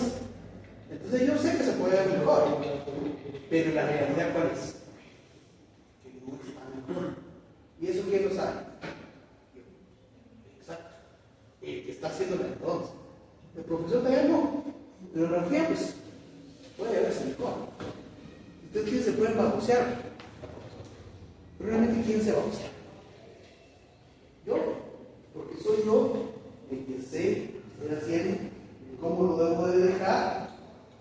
Entonces yo sé que se puede ver mejor. Pero la realidad, ¿cuál es? Que no está mejor. ¿Y eso quién lo sabe? Exacto. El que está haciendo la entonces. El profesor también no. La radiografía, pues, puede verse mejor. Entonces, ¿quién se puede babosear? Pero realmente, ¿quién se babosea? Yo, porque soy yo el que sé hacer haciendo, cómo lo debo de dejar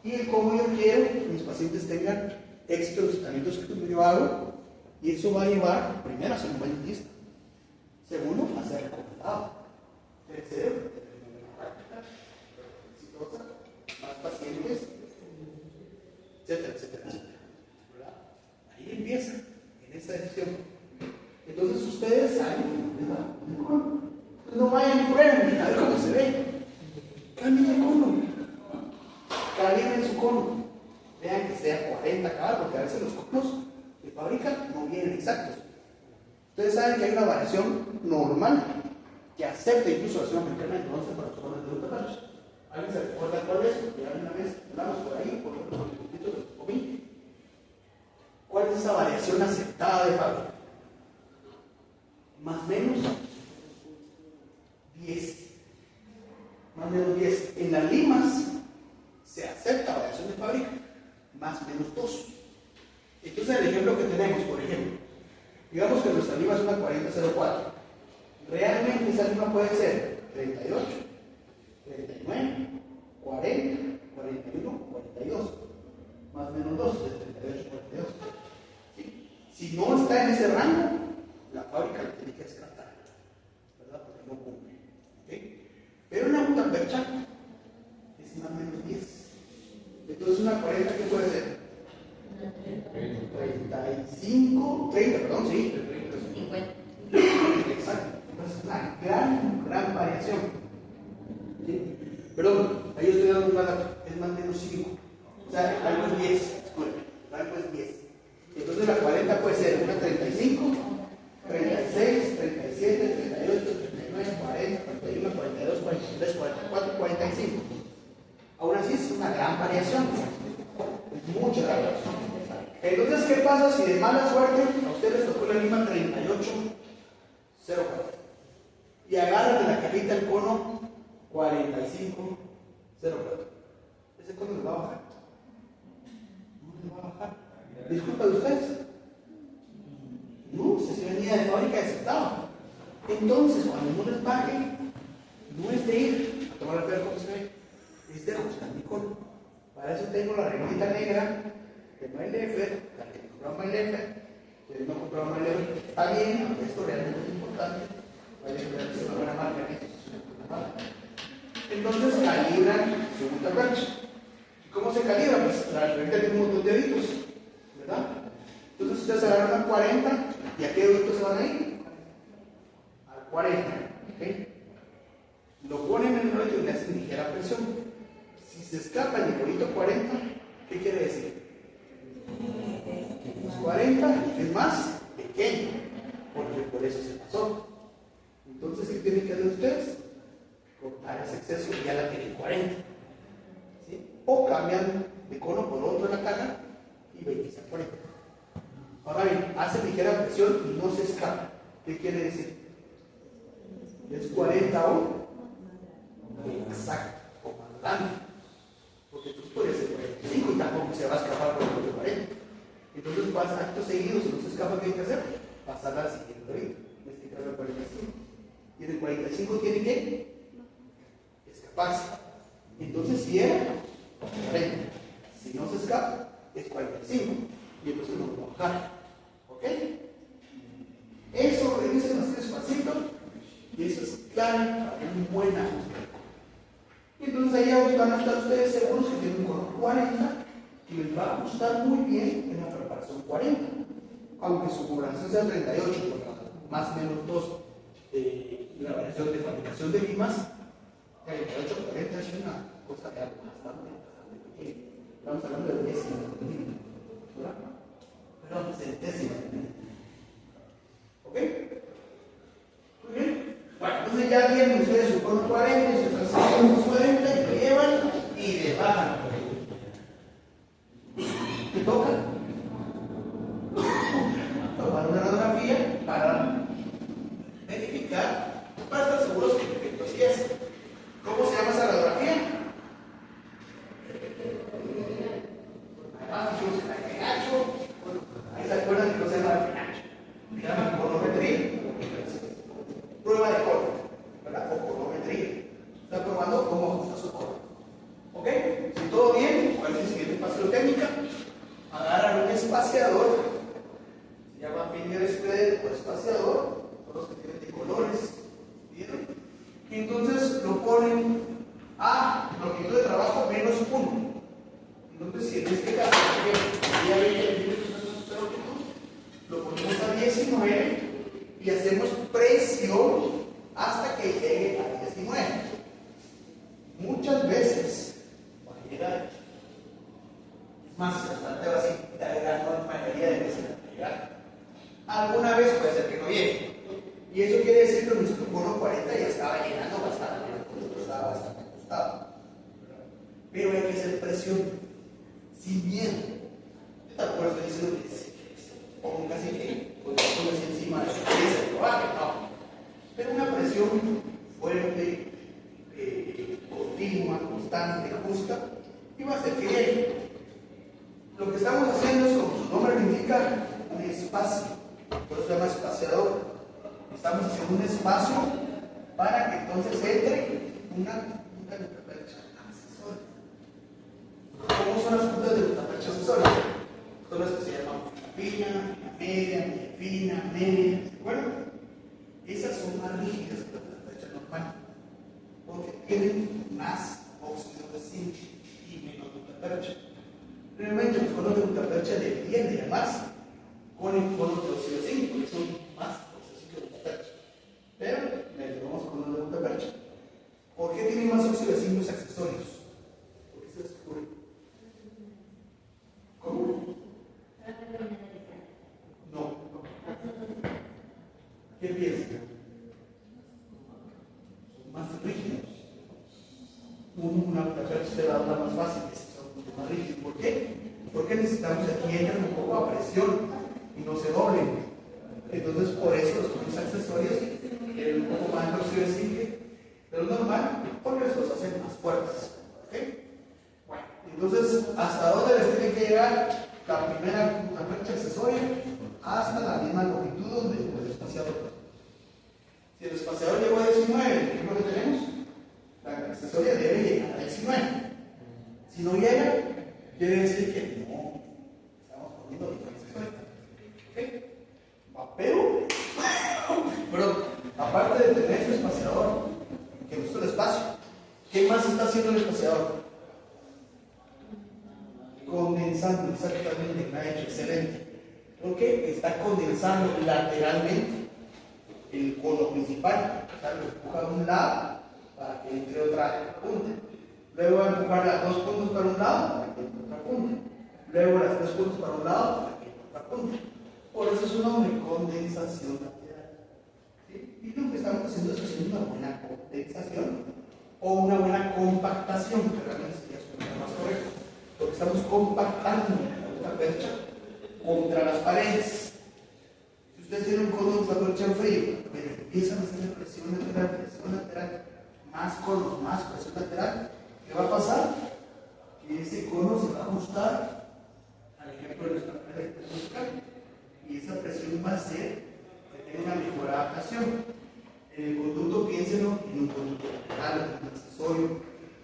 y el cómo yo quiero que mis pacientes tengan éxito en los tratamientos que yo hago, y eso va a llevar, primero, a ser un buen dentista, segundo, a ser recomendado, tercero, tener una práctica exitosa, más pacientes, etcétera, etcétera, etcétera. ¿Verdad? Ahí empieza, en esa decisión. Entonces ustedes saben, no vayan y prueben, a ver cómo se ve. Cambien el cono. Calienten su cono. Vean que sea 40 cada, porque a veces los conos de fábrica no vienen exactos. Ustedes saben que hay una variación normal que acepta incluso la zona americana de 11 para los conos de ultrapacho. ¿Alguien se recuerda cuál es? Porque una vez hablamos por ahí, por los puntitos de comí. ¿Cuál es esa variación aceptada de fábrica? Más o menos 10. Más o menos 10. En las limas se acepta variación de fábrica, más o menos 2. Entonces, el ejemplo que tenemos, por ejemplo, digamos que nuestra lima es una 4004. Realmente esa lima puede ser 38, 39, 40, 41, 42. Más o menos 2, de 38, 42. ¿Sí? Si no está en ese rango, la fábrica lo tiene que descartar, ¿verdad? Porque no cumple. ¿Okay? Pero una gutapercha es más o menos 10. Entonces una 40, ¿qué puede ser? 35, 30, perdón, sí. 50. Exacto. Entonces es una gran variación. ¿Sí? Perdón, ahí estoy dando un mal dato. Es más o menos 5. O sea, algo es 10. Disculpe, algo es 10. Entonces la 40 puede ser una 35. 36, 37, 38, 39, 40, 41, 42, 43, 44, 45. Aún así es una gran variación. Es mucha la variación. Entonces, ¿qué pasa si de mala suerte a ustedes les tocó la misma 38,04 y agarran de la cajita el cono 45,04? ¿Ese cono les va a bajar? No les va a bajar. ¿Disculpa de ustedes? No, se venía de fábrica aceptado. Entonces, cuando no les baje, no es de ir a tomar el pelo como se ve, es de ajustar mi cono. Para eso tengo la reglita negra de MyLeffer, la que compró MyLeffer, que no compró MyLeffer. Está bien, aunque esto realmente es importante. MyLeffer es una buena marca, ¿eh? Entonces calibran su ultrapercha. ¿Cómo se calibra? Pues la reglita tiene un montón de deditos, ¿verdad? Entonces ustedes agarran a 40 y a qué deditos se van a ir? Al 40, ¿ok? Lo ponen en el hoyo y le hacen ligera presión. Si se escapa el huevito 40, ¿qué quiere decir? Los 40 es más pequeño, porque por eso se pasó. Entonces, ¿qué tienen que hacer ustedes? Cortar ese exceso y ya la tienen 40. ¿Sí? O cambian de cono por otro en la caja y 20 a 40. Ahora bien, hace ligera presión y no se escapa. ¿Qué quiere decir? Es 40 o exacto, o más grande. Porque tú puedes ser 45 y tampoco se va a escapar por el otro 40. Entonces pasa actos seguidos, si no se escapa, ¿qué hay que hacer? Pasar al siguiente ritmo. En este caso el 45. Y en el 45 tiene que escaparse. Entonces si era 40, si no se escapa, es 45. Y entonces no lo va a bajar. ¿Ok? Eso revisen así despacito. Y eso es clave para un buen ajuste. Y entonces ahí van a estar ustedes seguros que tienen un cono 40 y les va a ajustar muy bien en la preparación 40. Aunque su población sea 38, más o menos 2 de la variación de fabricación de limas, 38, 40 es una cosa bastante pequeña. Estamos hablando de décimas, ¿verdad? Perdón, centésimas. ¿Ok? Muy bien. Bueno, entonces ya tienen ustedes su cono 40 y su transacción 40 y lo llevan y le bajan. ¿Qué toca? Tomar una radiografía para verificar, para estar seguros que el efecto sí es. ¿Cómo se llama esa radiografía? Además, dijimos el penacho. Bueno, ahí se acuerdan que no se llama el penacho. Se llama conometría. Prueba de cono, ¿verdad? O conometría. Está probando cómo ajusta su cono. ¿Ok? Si todo bien, ¿cuál es el siguiente paso de técnica? Agarran un espaciador, se llama finger spreader o espaciador, son los que tienen de colores, ¿vieron? Y entonces lo ponen a longitud de trabajo menos 1. Entonces, si en este caso, ya 20 milímetros de longitud, lo ponemos a 19 y hacemos presión hasta que llegue a 19. Muchas veces va a llegar. Es más, bastante así, la gran mayoría de veces va a llegar. Alguna vez puede ser que no llegue. Y eso quiere decir que nuestro cono 40 ya estaba llenando bastante, nosotros estaba bastante ajustado. Pero hay que hacer presión, sin miedo. Yo tampoco estoy diciendo que pongo casi que pongas encima de la cabeza y lo baje, no. Pero una presión fuerte, continua, constante, justa, y va a hacer que llegue. Lo que estamos haciendo es, como su nombre lo indica, un espacio. Por eso se llama espaciador. Estamos haciendo un espacio para que entonces entre una ultrapercha accesoria. ¿Cómo son las puntas de ultrapercha accesoria? Son las que se llaman fina, media, fina, media. ¿Se acuerdan? Esas son más rígidas que la ultrapercha normal, porque tienen más óxido de zinc y menos ultrapercha. Realmente los conos de ultrapercha deberían de llamarse conos de óxido de zinc, porque son más óxidos de ultrapercha. Pero le llamamos conos de ultrapercha. ¿Por qué tienen más óxido de zinc los accesorios? Porque se descubre. ¿Cómo? No. ¿Qué piensan? Son más rígidos. Una ultrapercha se la da más fácil. más rígido. ¿Por qué? Porque necesitamos que aquí entren un poco a presión y no se doblen. Entonces, por eso los conos accesorios tienen un poco más de torsión simple, pero normal, porque los hacen más fuertes. ¿Okay? Bueno, entonces, ¿hasta dónde les tiene que llegar la primera percha accesoria? Hasta la misma longitud donde el espaciador. Si el espaciador llegó a 19, ¿qué es lo que tenemos? La accesoria debe llegar a 19. Si no llega, quiere decir que no estamos poniendo diferencias. ¿Okay? Pero aparte de tener su espaciador, que usa el espacio, ¿qué más está haciendo el espaciador? Condensando, exactamente, me ha hecho excelente. Porque está condensando lateralmente el cono principal. O sea, lo empuja a un lado para que entre otra punta. Luego va a empujar las dos puntas para un lado para que entre otra punta. Luego las tres puntas para un lado para que entre otra punta. Por eso es su nombre, condensación lateral. ¿Sí? Y lo que estamos haciendo es haciendo una buena condensación o una buena compactación, que realmente sería su más correcto. Porque estamos compactando la percha contra las paredes. Si usted tiene un cono de percha en frío, pero empiezan a hacer presión lateral, más conos, más presión lateral, ¿qué va a pasar? Que ese cono se va a ajustar al ejemplo de nuestra pared musical. Y esa presión va a hacer que tenga una mejor adaptación. En el conducto, piénsenlo en un conducto lateral, en un accesorio,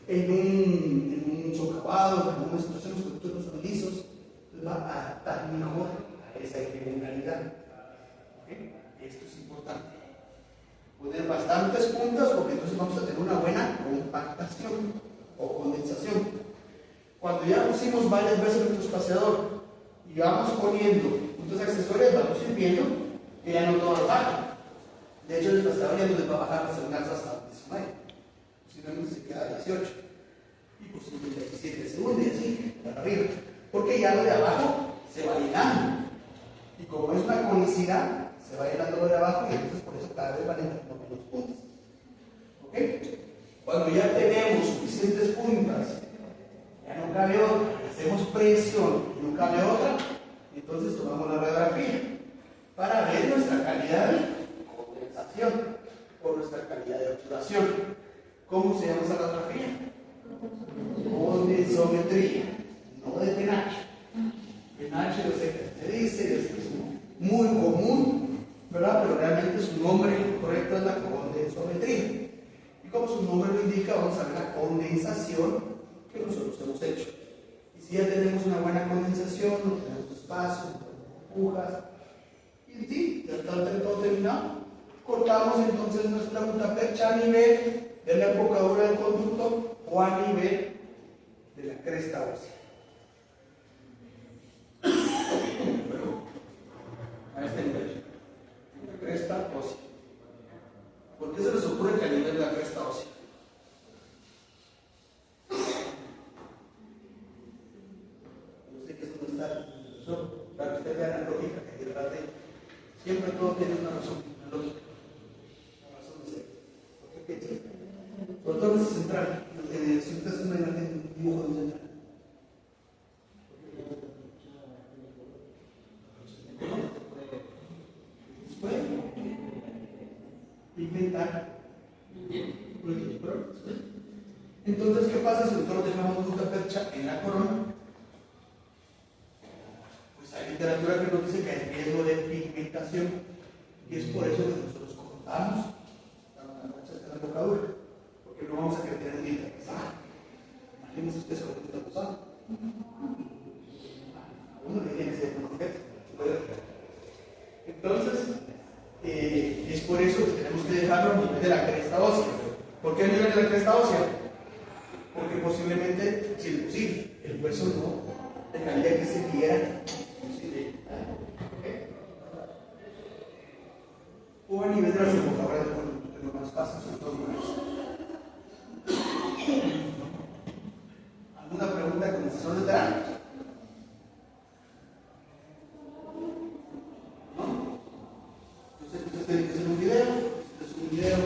en un socavado, en algunas situaciones los conductos no son lisos, entonces va a adaptar mejor a esa irregularidad. ¿Okay? Esto es importante. Poner bastantes puntas porque entonces vamos a tener una buena compactación o condensación. Cuando ya pusimos varias veces nuestro espaciador y vamos poniendo puntos accesorios, vamos a ir viendo que ya no todas bajan. De hecho, el espaciador ya no les va a bajar las segundas hasta 19, posiblemente se queda a 18 y posiblemente 17 segundos y así para arriba, porque ya lo de abajo se va llenando y como es una conicidad se va llenando lo de abajo y entonces por eso cada vez van entrando menos puntas. ¿Okay? Cuando ya tenemos suficientes puntas, ya no cabe otra, hacemos presión y no cabe otra, entonces tomamos la radiografía para ver nuestra calidad de condensación o nuestra calidad de obturación. ¿Cómo se llama esa radiografía? Condensometría, no de penacho. Penacho yo sé que se dice, yo sé que es muy común, ¿verdad? Pero realmente su nombre correcto es la condensometría. Y como su nombre lo indica, vamos a ver la condensación que nosotros hemos hecho. Y si ya tenemos una buena condensación, no tenemos espacio, no tenemos agujas, y sí, ya está todo terminado, cortamos entonces nuestra percha a nivel de la embocadura del conducto o a nivel de la cresta ósea. A este nivel, la cresta ósea. ¿Por qué se les ocurre que a nivel de la cresta ósea? Yo sé que eso no está para que usted vea la lógica que detrás de siempre todo tiene una razón, una lógica, una razón de ser. ¿Por qué piensa? Sobre todo en ese central, si usted es una imagen, un dibujo de un central. Puede pigmentar. Entonces, ¿qué pasa si nosotros dejamos nuestra percha en la corona? Pues hay literatura que nos dice que hay riesgo de pigmentación y es por eso que nosotros cortamos la mancha de la embocadura, porque no vamos a querer tener un diente pesado. Imagínense ustedes cómo está usando. A uno le tiene que ser un objeto. Entonces, es por eso que tenemos que dejarlo a nivel de la cresta ósea. ¿Por qué a nivel de la cresta ósea? Porque posiblemente, si es posible, el hueso no dejaría que se viera. O a nivel de las embocaduras del cuerpo, que es lo más fácil, son todos huesos. ¿Alguna pregunta de condensación lateral? Este es un video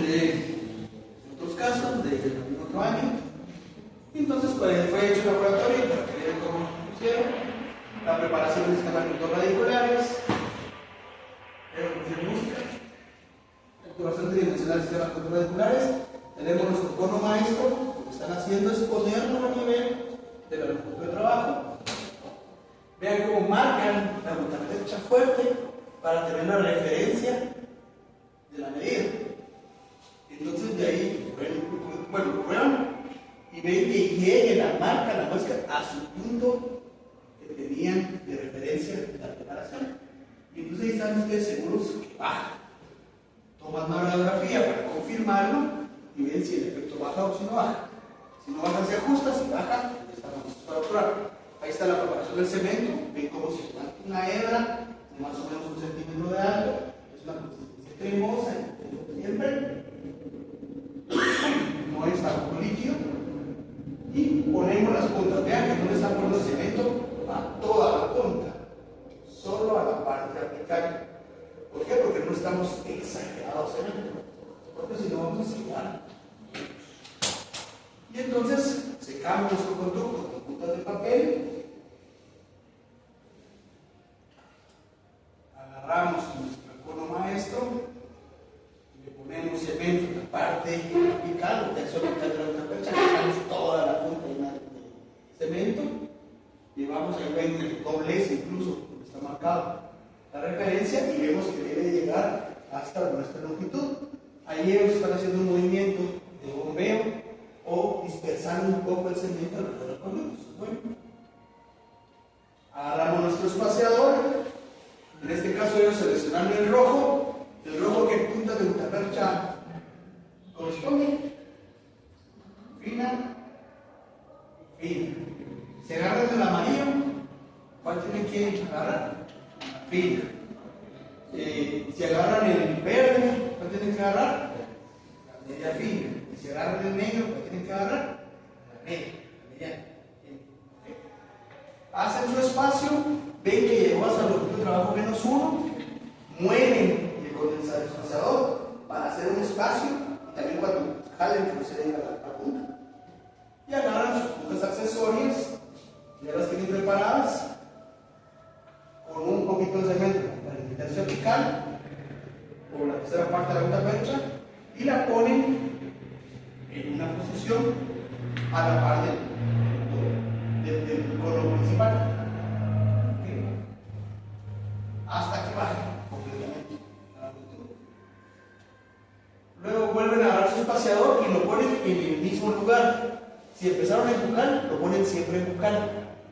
de otros casos de otro año. Y fue hecho en laboratorio para que vean cómo hicieron. La preparación de escalamientos radiculares, música, activación tridimensional de sistemas radiculares. Tenemos nuestro cono maestro. Lo que están haciendo es ponerlo a nivel de la longitud de trabajo. Vean cómo marcan la butapercha fuerte para tener la referencia de la medida. Entonces de ahí, bueno, prueban y ven que llegue la marca, la muestra, a su punto que tenían de referencia de la preparación. Y entonces ahí están ustedes seguros que baja. Toman una radiografía para confirmarlo y ven si el efecto baja o si no baja. Si no baja, se ajusta, si baja, estamos listos para probar. Ahí está la preparación del cemento. Ven cómo se levanta una hebra de más o menos 1 centímetro de alto. Es una consistencia cremosa, siempre. No está como líquido. Y ponemos las puntas. Vean que no le están poniendo cemento a toda la punta, solo a la parte vertical. ¿Por qué? Porque no estamos exagerados en cemento. Porque si no vamos a sellar. Y entonces secamos nuestro conducto con puntas de papel, agarramos nuestro cono maestro, le ponemos cemento en la parte vertical, el texto vertical de la butapercha, sacamos toda la punta llena de cemento, llevamos ahí ven el doblez incluso, donde está marcado la referencia, y vemos que debe llegar hasta nuestra longitud. Ahí ellos están haciendo un movimiento de bombeo o dispersando un poco el cemento alrededor del conducto. Bueno, agarramos nuestro espaciador. En este caso ellos seleccionaron el rojo que punta de butapercha corresponde. Fina, fina. Si agarran el amarillo, ¿cuál tienen que agarrar? Fina. Si agarran el verde, ¿cuál tienen que agarrar? La media fina. Si agarran el negro, ¿qué tienen que agarrar? La media, la mediana. ¿Okay? Hacen su espacio, ven que llegó hasta el longitud de trabajo menos 1, mueven el condensador para hacer un espacio, y también cuando jalen que no se venga la punta. Y agarran sus puntas accesorias, ya las tienen preparadas, con un poquito de cemento para la intensidad vertical, por la tercera parte de la butapercha, y la ponen en una posición a la par del cono principal. ¿Okay? Hasta que baje completamente a la longitud. Luego vuelven a agarrar su espaciador y lo ponen en el mismo lugar. Si empezaron en bucal, lo ponen siempre en bucal.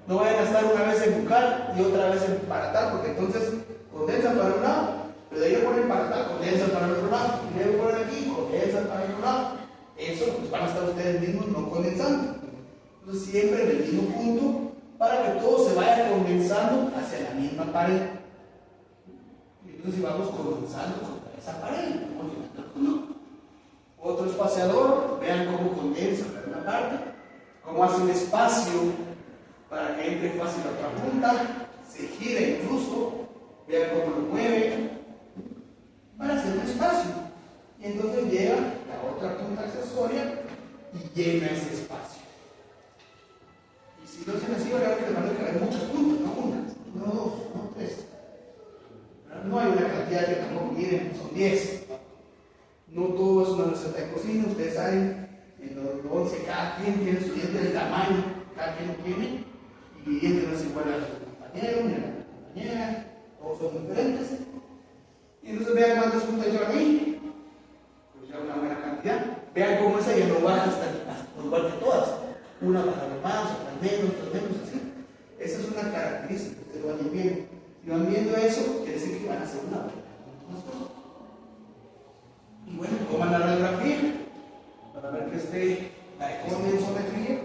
No vayan a estar una vez en bucal y otra vez en paratal, porque entonces condensan para un lado, pero de ahí lo ponen paratal, condensan para el otro lado, y luego ponen aquí, condensan para el otro lado. Eso pues van a estar ustedes mismos no condensando. Entonces siempre en el mismo punto para que todo se vaya condensando hacia la misma pared. Y entonces vamos condensando contra esa pared. Vamos llenando el conducto. Otro espaciador, vean cómo condensa para una parte, cómo hace un espacio para que entre fácil a otra punta, se gira incluso, vean cómo lo mueve para hacer un espacio. Y entonces llega la otra punta accesoria y llena ese espacio. Y si lo hacen así, van a ver que van a caer muchas puntas, no una, no dos, no tres. No hay una cantidad que tampoco miren, son 10. No todo es una receta de cocina, ustedes saben, en los 11 cada quien tiene su diente del tamaño, cada quien lo tiene, y mi diente no es igual a su compañero, ni a la compañera, todos son diferentes. Y entonces vean cuántas puntas llevan ahí. Una buena cantidad. Vean cómo esa ya no baja hasta igual que todas. Una baja más, otra menos, así. Esa es una característica, ustedes lo van viendo. Si van viendo eso, quiere decir que van a hacer una buena. Y bueno, toman la radiografía para ver que esté la condensometría,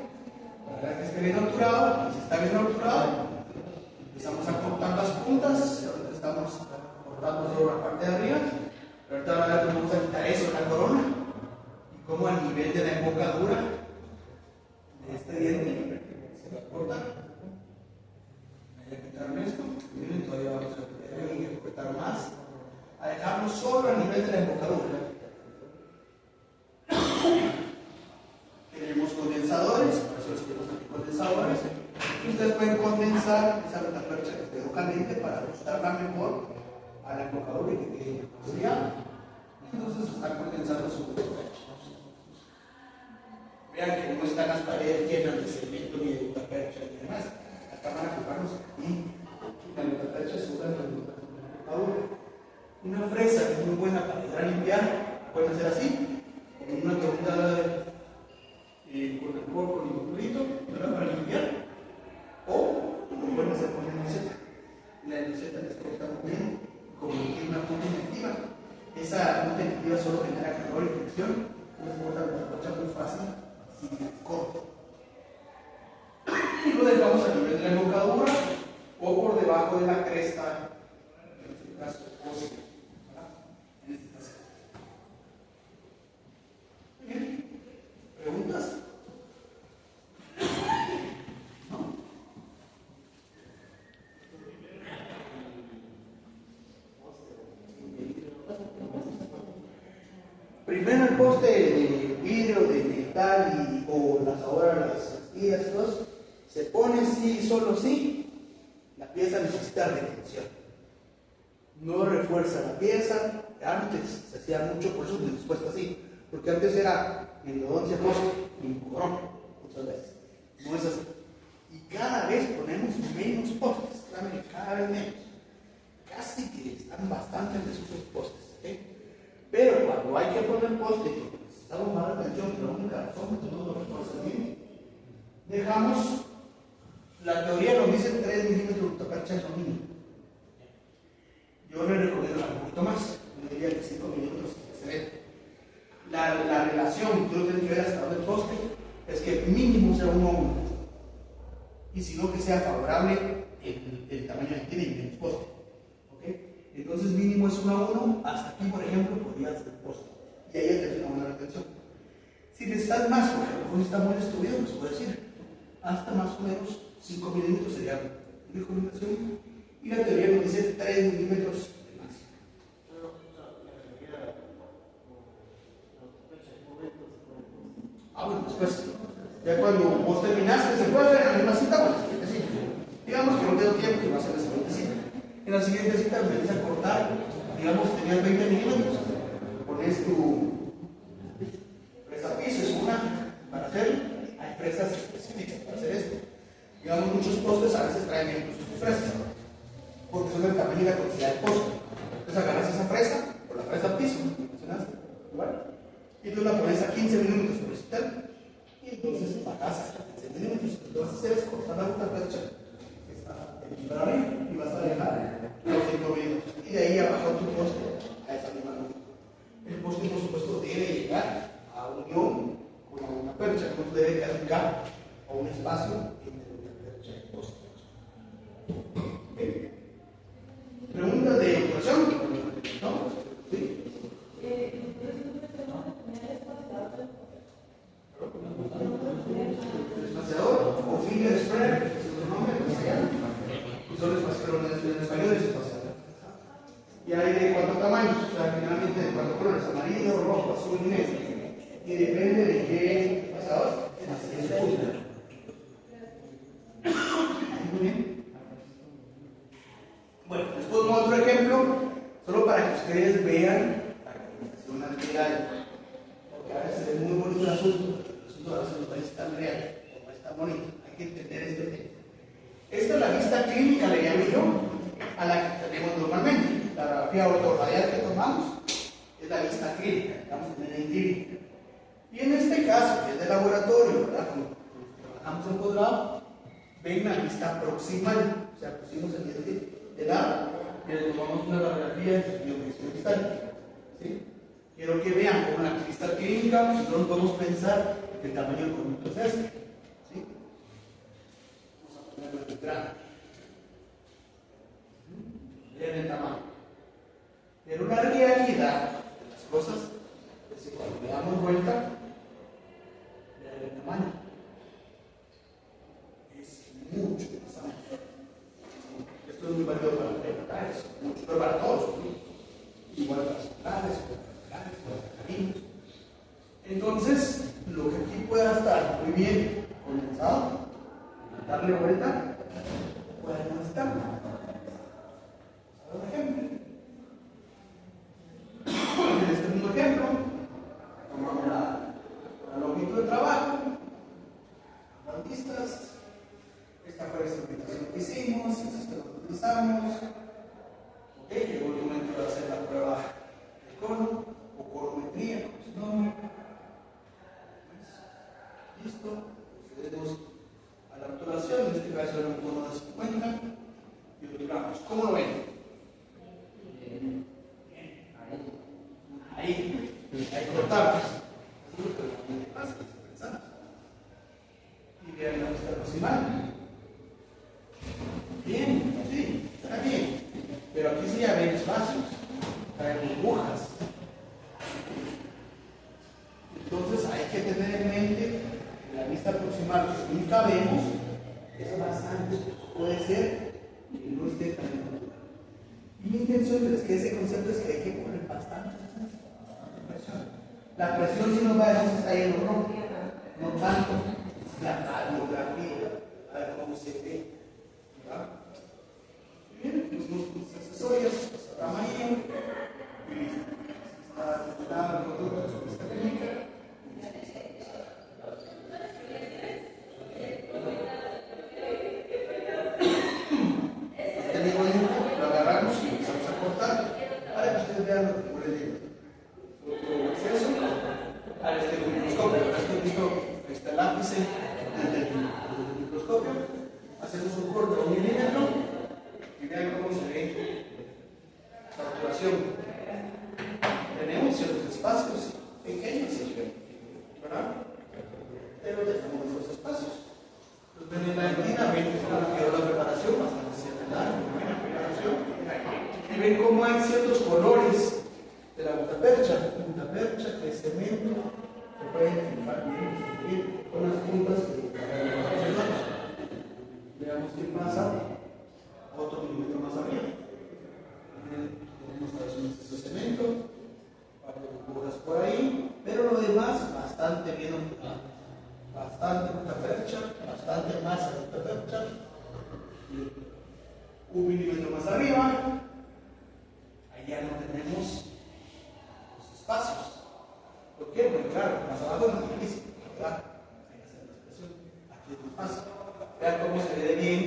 para ver que esté bien obturado. Si está bien obturado, empezamos a cortar las puntas. Ahorita estamos cortando sobre la parte de arriba. Pero ahorita vamos a quitar eso de la corona y cómo al nivel de la embocadura de este diente se va a cortar. Voy a quitarme esto. Miren, todavía vamos a cortar más. A dejarlo solo a nivel de la embocadura. Tenemos con ustedes pueden condensar esa percha que quedó caliente para ajustarla mejor a la embocadura y que quede enfriada. Entonces están condensando su percha. Vean que no están las paredes llenas de cemento ni de percha ni demás. Acá van a ocuparnos y la percha suba en la embocadura. Una fresa que es muy buena para ayudar a limpiar, pueden hacer así, con una torta con el cuerpo y un culito, para limpiar, o lo pueden hacer con la enceta. La enceta les corta muy bien, como tiene una punta inyectiva. Esa punta inyectiva solo genera calor y fricción, entonces corta la percha muy fácil, sin corto. Y lo dejamos a nivel de la embocadura o por debajo de la cresta, en este caso, en este caso. Bien. ¿Preguntas? ¿No? Primero el poste de vidrio, de metal o las guías y todo eso, se pone sí, solo sí, la pieza necesita retención. No refuerza la pieza. Antes se hacía mucho, por eso les he puesto así, porque antes era endodoncia poste y cobrón, muchas veces. No es así. Y cada vez ponemos menos postes, cada vez menos. Casi que están bastante en desuso los postes. Pero cuando hay que poner poste, necesitamos más retención, la única razón que no lo refuerza bien, dejamos, la teoría nos dice 3 milímetros de percha es lo mínimo. Yo le recomiendo un poquito más, yo diría que 5 milímetros se ve. La relación que uno tiene que ver hasta donde el poste es que mínimo sea 1 a 1. Y si no, que sea favorable el tamaño que tiene y menos poste. ¿Okay? Entonces, mínimo es 1 a 1. Hasta aquí, por ejemplo, podría ser el poste. Y ahí ya tenemos una buena retención. Si necesitas más, porque a lo mejor está muy destruido, pues puedes decir hasta más o menos 5 milímetros sería una recomendación. Y la teoría nos dice 3 milímetros de máximo. Bueno, después, ya cuando vos terminaste, se puede hacer en la misma cita o en la siguiente cita. Digamos que no tengo tiempo, que va a ser la siguiente cita. En la siguiente cita empiezas a cortar, digamos, tenías 20 milímetros, pones tu fresa piso, es una para hacerlo. Hay fresas específicas para hacer esto. Digamos, muchos postes a veces traen bien sus fresas, porque son del tamaño y la cantidad del poste. Entonces agarras esa fresa, o la fresa piso, ¿mencionaste? Igual. Y tú la pones a 15 minutos sobre el sistema. Y entonces bajas hasta 15 minutos. Lo que vas a hacer es cortar la otra percha que está para arriba y vas a dejar los 5 minutos. Y de ahí abajo tu poste a esa misma longitud. El poste, por supuesto, debe llegar a unión con una percha. No debe quedar un gap o un espacio entre una percha y el poste. ¿Okay? ¿Preguntas de ecuación? ¿No? ¿Sí? Espaciador o finger spread, es el nombre que se llama. Y son espaciadores, en español es espaciador. Y hay de 4 tamaños, o sea, generalmente de 4 colores: amarillo, rojo, azul y negro. Y depende de qué espaciador, así es punto. Muy bien. Bueno, les pongo otro ejemplo, solo para que ustedes vean una realidad. Porque a veces es muy bonito el asunto. A veces no parece tan real, o no es tan bonito. Hay que entender este tema. Esta es la vista clínica, le llamo yo, a la que tenemos normalmente. La radiografía ortorradial que tomamos es la vista clínica, estamos en el clínica. Y en este caso, que es de laboratorio, ¿verdad? Como trabajamos en posgrado, ven la vista proximal, o sea, pusimos el diente de lado y le tomamos una radiografía de biomedición estática. ¿Sí? Quiero que vean cómo en la vista clínica nosotros podemos pensar que el tamaño del conducto es este. ¿Sí? Vamos a ponerlo en el grano. Vean el tamaño. Pero una realidad de las cosas es que cuando le damos vuelta, vean el tamaño. Es mucho más amplio. Esto es muy válido para los prenatales, mucho, pero para todos. ¿Sí? Igual para los centrales, para los caminos. Entonces, lo que aquí pueda estar muy bien condensado, darle vuelta, pueden estar. Un ejemplo. En este mismo ejemplo, tomamos la longitud de trabajo, las vistas, esta fue la instrumentación que hicimos, el sistema que utilizamos. Ok, llegó el momento de hacer la prueba de cono o corometría, como su nombre. Listo, procedemos a la obturación, en este caso era un cono de 50 y obturamos. ¿Cómo lo ven? Ahí cortamos. Y vean la vista aproximada. Bien, sí, está bien. Pero aquí sí ya ven espacios, hay burbujas. Entonces hay que tener en mente que la vista aproximada que nunca vemos es bastante. Puede ser que no esté tan natural. Y mi intención es que ese concepto es que hay que poner bastante presión. La presión si nos va a dejar está yendo, no tanto la radiografía, a ver cómo se ve. ¿Verdad? Bien, los accesorios, la tamaño y listo. Está el producto de esta técnica. Lo agarramos y empezamos a cortar para que ustedes vean lo que les digo. Acceso al microscopio. Esto listo, está el lápiz del microscopio. Hacemos un corte de 1 milímetro y vean cómo se ve la obturación. Tenemos ciertos espacios pequeños, ¿verdad? Pero tenemos esos espacios. Entonces, en la retina ven cómo quedó la preparación, bastante similar, buena preparación. Y ven cómo hay ciertos colores de la gutapercha, que es cemento, se pueden fijar bien, con las puntas que veamos qué pasa, otro milímetro más arriba. Tenemos de cemento, varias burbujas por ahí, pero lo demás bastante bien obtenido. Bastante gutapercha, bastante masa de gutapercha. 1 milímetro más arriba, ahí ya no tenemos espacios. ¿Por qué? Porque claro, más abajo es más difícil, ¿verdad? Hay que hacer la expresión. Aquí es más fácil. Vean cómo se ve bien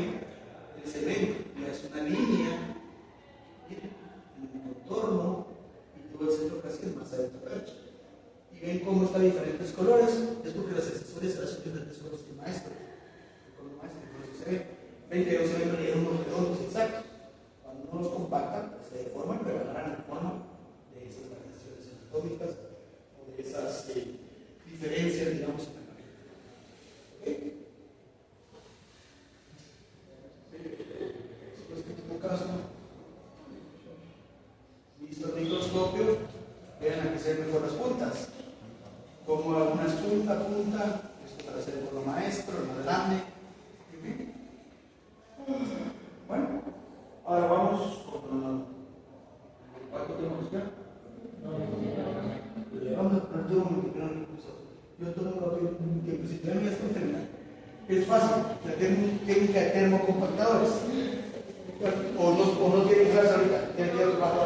el cemento. Ya es una línea, miren, en el contorno y todo el centro casi es masa de percha. Y ven cómo está diferentes colores. Es porque las accesorias se hacen diferentes colores que el maestro. Con el maestro, por eso se ve. Ven que no se ven unos redondos exactos. Cuando uno los compacta, pues se deforman, pero agarran la forma de esas variaciones anatómicas o de esas diferencias, digamos, en la imagen. ¿Ok? Después que tengo caso, visto el microscopio, vean aquí se ven mejor las puntas. Como algunas punta, esto para hacer por lo maestro, el más grande. Bueno, ahora vamos con ¿cuánto tenemos ya? Vamos a poner todo un yo tomo un papel que si tenemos ya está terminado. Es fácil, la técnica de termocompactadores. O no tienen clase ahorita, tienen que ir bajo.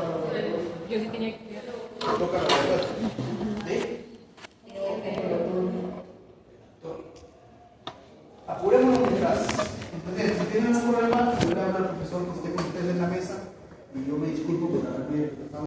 Yo sí tenía que ir. Toca la verdad. ¿Sí? Apurémonos mientras. Entonces, si tienen un problema, yo le hablo al profesor que esté con ustedes en la mesa y yo me disculpo por haberme